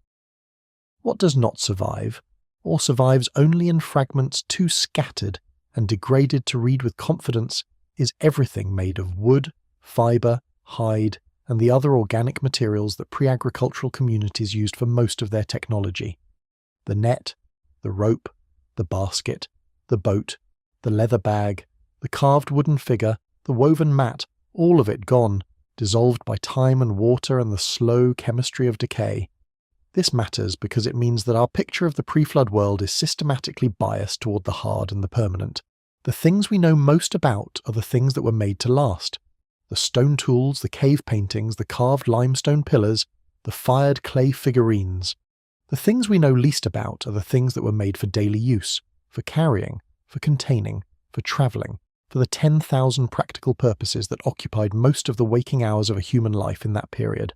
What does not survive, or survives only in fragments too scattered and degraded to read with confidence, is everything made of wood, fibre, hide, and the other organic materials that pre-agricultural communities used for most of their technology. The net, the rope, the basket, the boat, the leather bag, the carved wooden figure, the woven mat, all of it gone, dissolved by time and water and the slow chemistry of decay. This matters because it means that our picture of the pre-flood world is systematically biased toward the hard and the permanent. The things we know most about are the things that were made to last. The stone tools, the cave paintings, the carved limestone pillars, the fired clay figurines. The things we know least about are the things that were made for daily use, for carrying, for containing, for travelling, for the 10,000 practical purposes that occupied most of the waking hours of a human life in that period.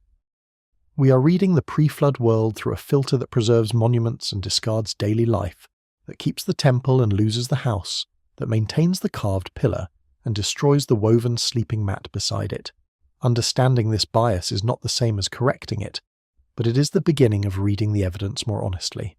We are reading the pre-flood world through a filter that preserves monuments and discards daily life, that keeps the temple and loses the house, that maintains the carved pillar and destroys the woven sleeping mat beside it. Understanding this bias is not the same as correcting it, but it is the beginning of reading the evidence more honestly.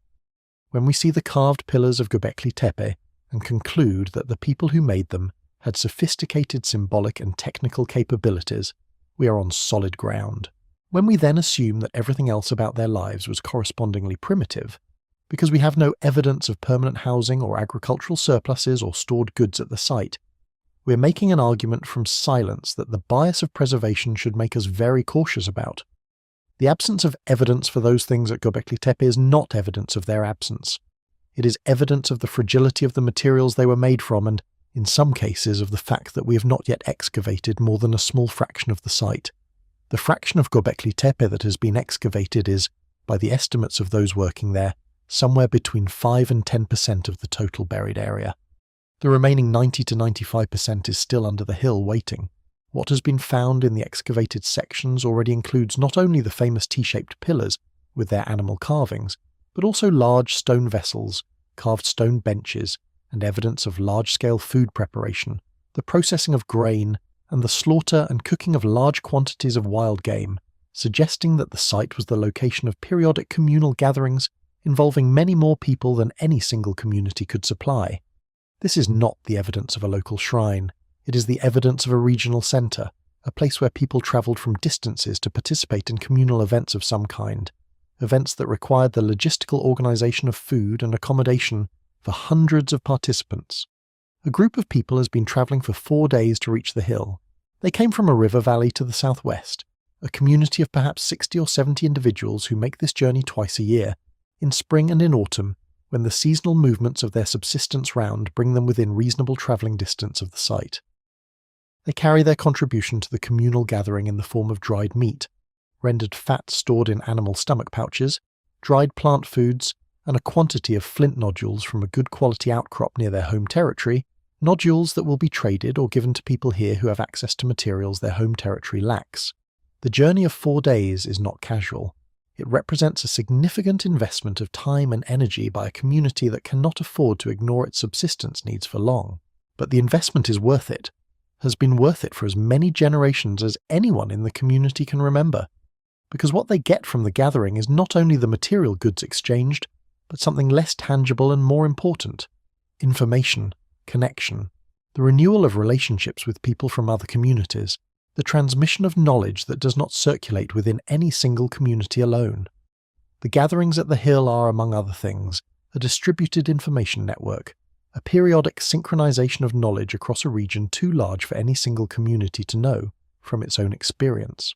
When we see the carved pillars of Göbekli Tepe and conclude that the people who made them had sophisticated symbolic and technical capabilities, we are on solid ground. When we then assume that everything else about their lives was correspondingly primitive, because we have no evidence of permanent housing or agricultural surpluses or stored goods at the site, we are making an argument from silence that the bias of preservation should make us very cautious about. The absence of evidence for those things at Göbekli Tepe is not evidence of their absence. It is evidence of the fragility of the materials they were made from and, in some cases, of the fact that we have not yet excavated more than a small fraction of the site. The fraction of Göbekli Tepe that has been excavated is, by the estimates of those working there, somewhere between 5 and 10% of the total buried area. The remaining 90 to 95% is still under the hill waiting. What has been found in the excavated sections already includes not only the famous T-shaped pillars with their animal carvings, but also large stone vessels, carved stone benches, and evidence of large-scale food preparation, the processing of grain, and the slaughter and cooking of large quantities of wild game, suggesting that the site was the location of periodic communal gatherings involving many more people than any single community could supply. This is not the evidence of a local shrine. It is the evidence of a regional centre, a place where people travelled from distances to participate in communal events of some kind, events that required the logistical organisation of food and accommodation for hundreds of participants. A group of people has been travelling for 4 days to reach the hill. They came from a river valley to the southwest, a community of perhaps 60 or 70 individuals who make this journey twice a year, in spring and in autumn, when the seasonal movements of their subsistence round bring them within reasonable travelling distance of the site. They carry their contribution to the communal gathering in the form of dried meat, rendered fat stored in animal stomach pouches, dried plant foods, and a quantity of flint nodules from a good quality outcrop near their home territory, nodules that will be traded or given to people here who have access to materials their home territory lacks. The journey of 4 days is not casual. It represents a significant investment of time and energy by a community that cannot afford to ignore its subsistence needs for long. But the investment is worth it, has been worth it for as many generations as anyone in the community can remember, because what they get from the gathering is not only the material goods exchanged, but something less tangible and more important: information, connection, the renewal of relationships with people from other communities, the transmission of knowledge that does not circulate within any single community alone. The gatherings at the Hill are, among other things, a distributed information network, a periodic synchronization of knowledge across a region too large for any single community to know from its own experience.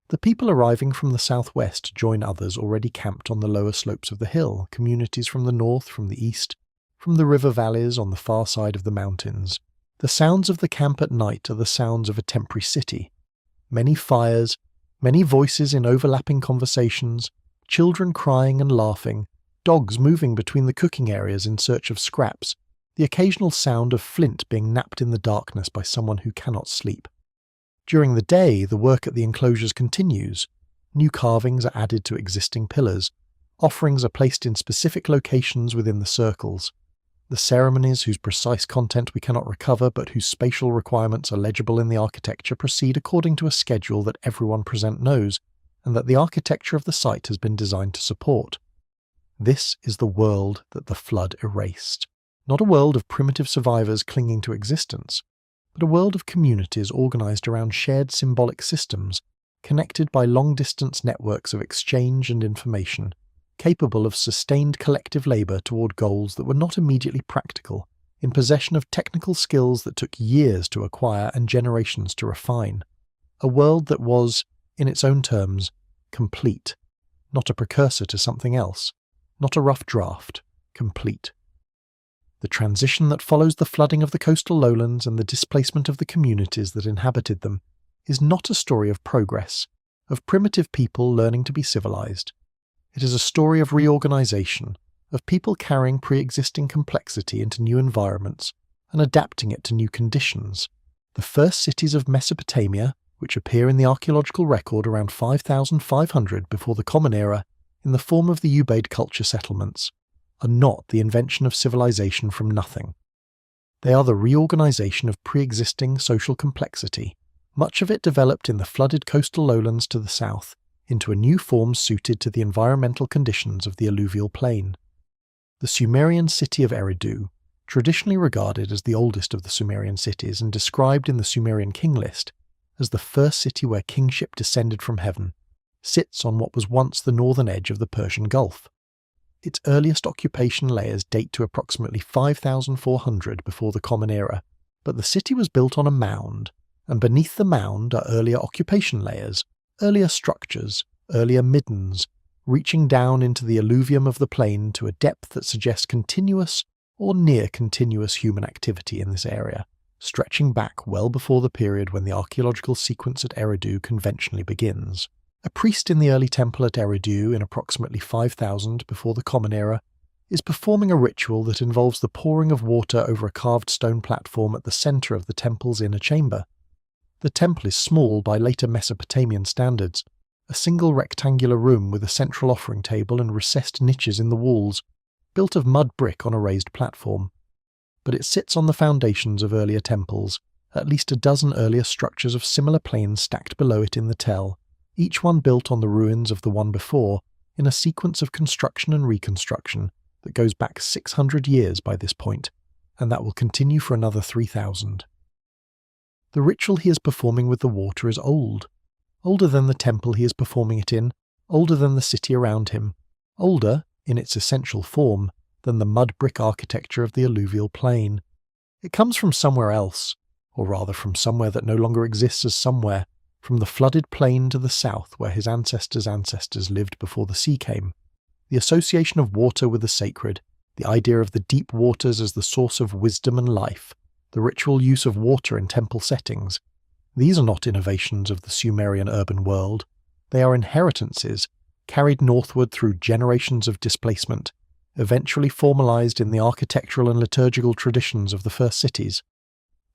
The people arriving from the southwest join others already camped on the lower slopes of the hill, communities from the north, from the east, from the river valleys on the far side of the mountains. The sounds of the camp at night are the sounds of a temporary city. Many fires, many voices in overlapping conversations, children crying and laughing, dogs moving between the cooking areas in search of scraps, the occasional sound of flint being napped in the darkness by someone who cannot sleep. During the day, the work at the enclosures continues. New carvings are added to existing pillars. Offerings are placed in specific locations within the circles. The ceremonies, whose precise content we cannot recover but whose spatial requirements are legible in the architecture, proceed according to a schedule that everyone present knows, and that the architecture of the site has been designed to support. This is the world that the flood erased. Not a world of primitive survivors clinging to existence, but a world of communities organized around shared symbolic systems, connected by long-distance networks of exchange and information, capable of sustained collective labor toward goals that were not immediately practical, in possession of technical skills that took years to acquire and generations to refine. A world that was, in its own terms, complete, not a precursor to something else, not a rough draft, complete. The transition that follows the flooding of the coastal lowlands and the displacement of the communities that inhabited them is not a story of progress, of primitive people learning to be civilized. It is a story of reorganization, of people carrying pre-existing complexity into new environments and adapting it to new conditions. The first cities of Mesopotamia, which appear in the archaeological record around 5,500 before the Common Era in the form of the Ubaid culture settlements, are not the invention of civilization from nothing. They are the reorganization of pre-existing social complexity, much of it developed in the flooded coastal lowlands to the south, into a new form suited to the environmental conditions of the alluvial plain. The Sumerian city of Eridu, traditionally regarded as the oldest of the Sumerian cities and described in the Sumerian king list as the first city where kingship descended from heaven, sits on what was once the northern edge of the Persian Gulf. Its earliest occupation layers date to approximately 5,400 before the Common Era, but the city was built on a mound, and beneath the mound are earlier occupation layers, earlier structures, earlier middens, reaching down into the alluvium of the plain to a depth that suggests continuous or near continuous human activity in this area, stretching back well before the period when the archaeological sequence at Eridu conventionally begins. A priest in the early temple at Eridu in approximately 5000 before the Common Era is performing a ritual that involves the pouring of water over a carved stone platform at the center of the temple's inner chamber. The temple is small by later Mesopotamian standards, a single rectangular room with a central offering table and recessed niches in the walls, built of mud brick on a raised platform. But it sits on the foundations of earlier temples, at least a dozen earlier structures of similar planes stacked below it in the tell, each one built on the ruins of the one before, in a sequence of construction and reconstruction that goes back 600 years by this point, and that will continue for another 3,000. The ritual he is performing with the water is old, older than the temple he is performing it in, older than the city around him, older, in its essential form, than the mud brick architecture of the alluvial plain. It comes from somewhere else, or rather from somewhere that no longer exists as somewhere, from the flooded plain to the south where his ancestors' ancestors lived before the sea came. The association of water with the sacred, the idea of the deep waters as the source of wisdom and life, the ritual use of water in temple settings. These are not innovations of the Sumerian urban world. They are inheritances carried northward through generations of displacement, eventually formalized in the architectural and liturgical traditions of the first cities.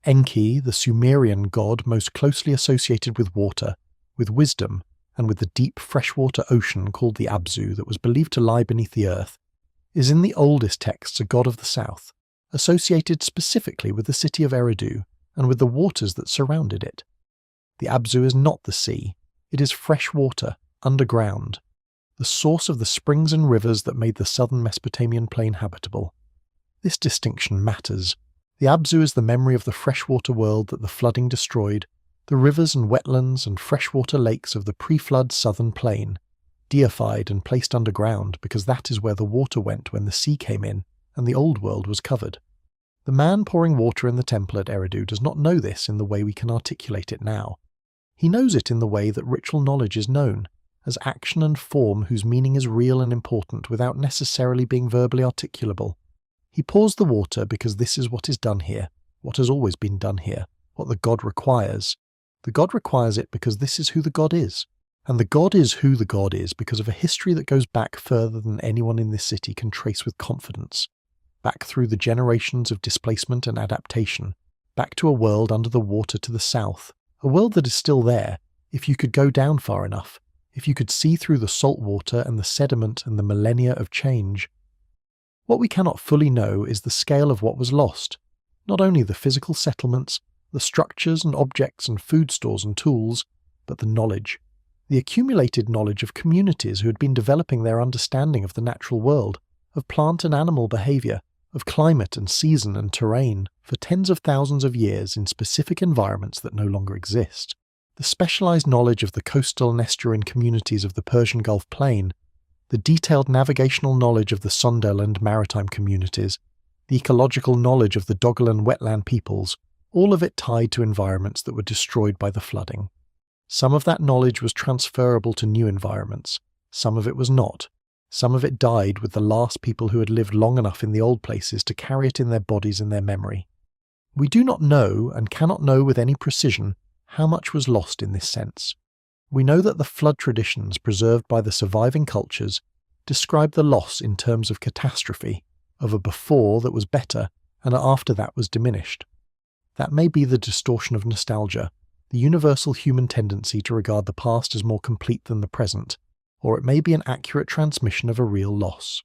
Enki, the Sumerian god most closely associated with water, with wisdom, and with the deep freshwater ocean called the Abzu that was believed to lie beneath the earth, is in the oldest texts a god of the south, associated specifically with the city of Eridu and with the waters that surrounded it. The Abzu is not the sea, it is fresh water, underground, the source of the springs and rivers that made the southern Mesopotamian plain habitable. This distinction matters. The Abzu is the memory of the freshwater world that the flooding destroyed, the rivers and wetlands and freshwater lakes of the pre-flood southern plain, deified and placed underground because that is where the water went when the sea came in and the old world was covered. The man pouring water in the temple at Eridu does not know this in the way we can articulate it now. He knows it in the way that ritual knowledge is known, as action and form whose meaning is real and important without necessarily being verbally articulable. He pours the water because this is what is done here, what has always been done here, what the god requires. The god requires it because this is who the god is. And the god is who the god is because of a history that goes back further than anyone in this city can trace with confidence. Back through the generations of displacement and adaptation, back to a world under the water to the south, a world that is still there, if you could go down far enough, if you could see through the salt water and the sediment and the millennia of change. What we cannot fully know is the scale of what was lost, not only the physical settlements, the structures and objects and food stores and tools, but the knowledge, the accumulated knowledge of communities who had been developing their understanding of the natural world, of plant and animal behavior, of climate and season and terrain for tens of thousands of years in specific environments that no longer exist. The specialized knowledge of the coastal and estuarine communities of the Persian Gulf Plain, the detailed navigational knowledge of the Sondel and maritime communities, the ecological knowledge of the Dogalan wetland peoples, all of it tied to environments that were destroyed by the flooding. Some of that knowledge was transferable to new environments, some of it was not. Some of it died with the last people who had lived long enough in the old places to carry it in their bodies and their memory. We do not know, and cannot know with any precision, how much was lost in this sense. We know that the flood traditions preserved by the surviving cultures describe the loss in terms of catastrophe, of a before that was better and an after that was diminished. That may be the distortion of nostalgia, the universal human tendency to regard the past as more complete than the present, or it may be an accurate transmission of a real loss,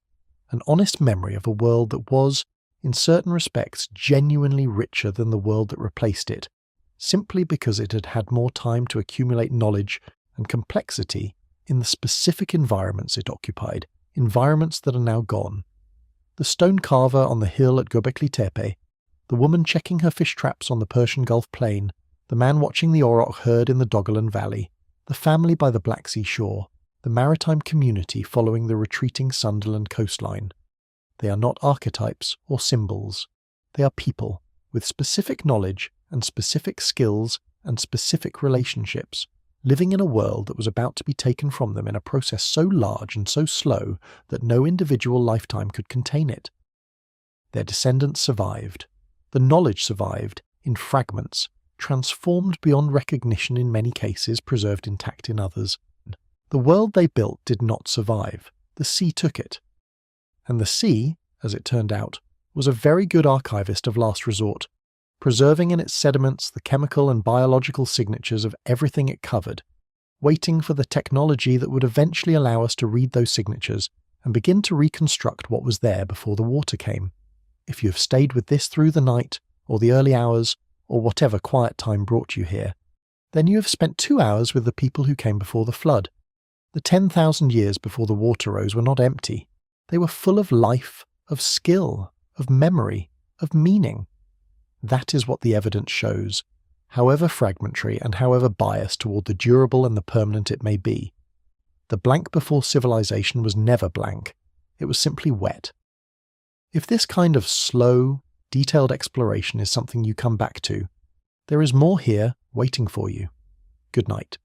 an honest memory of a world that was, in certain respects, genuinely richer than the world that replaced it, simply because it had had more time to accumulate knowledge and complexity in the specific environments it occupied, environments that are now gone. The stone carver on the hill at Göbekli Tepe, the woman checking her fish traps on the Persian Gulf Plain, the man watching the auroch herd in the Dogalan Valley, the family by the Black Sea shore, the maritime community following the retreating Sunderland coastline. They are not archetypes or symbols. They are people with specific knowledge and specific skills and specific relationships, living in a world that was about to be taken from them in a process so large and so slow that no individual lifetime could contain it. Their descendants survived. The knowledge survived, in fragments, transformed beyond recognition in many cases, preserved intact in others. The world they built did not survive. The sea took it. And the sea, as it turned out, was a very good archivist of last resort, preserving in its sediments the chemical and biological signatures of everything it covered, waiting for the technology that would eventually allow us to read those signatures and begin to reconstruct what was there before the water came. If you have stayed with this through the night, or the early hours, or whatever quiet time brought you here, then you have spent 2 hours with the people who came before the flood. The 10,000 years before the water rose were not empty. They were full of life, of skill, of memory, of meaning. That is what the evidence shows, however fragmentary and however biased toward the durable and the permanent it may be. The blank before civilization was never blank. It was simply wet. If this kind of slow, detailed exploration is something you come back to, there is more here waiting for you. Good night.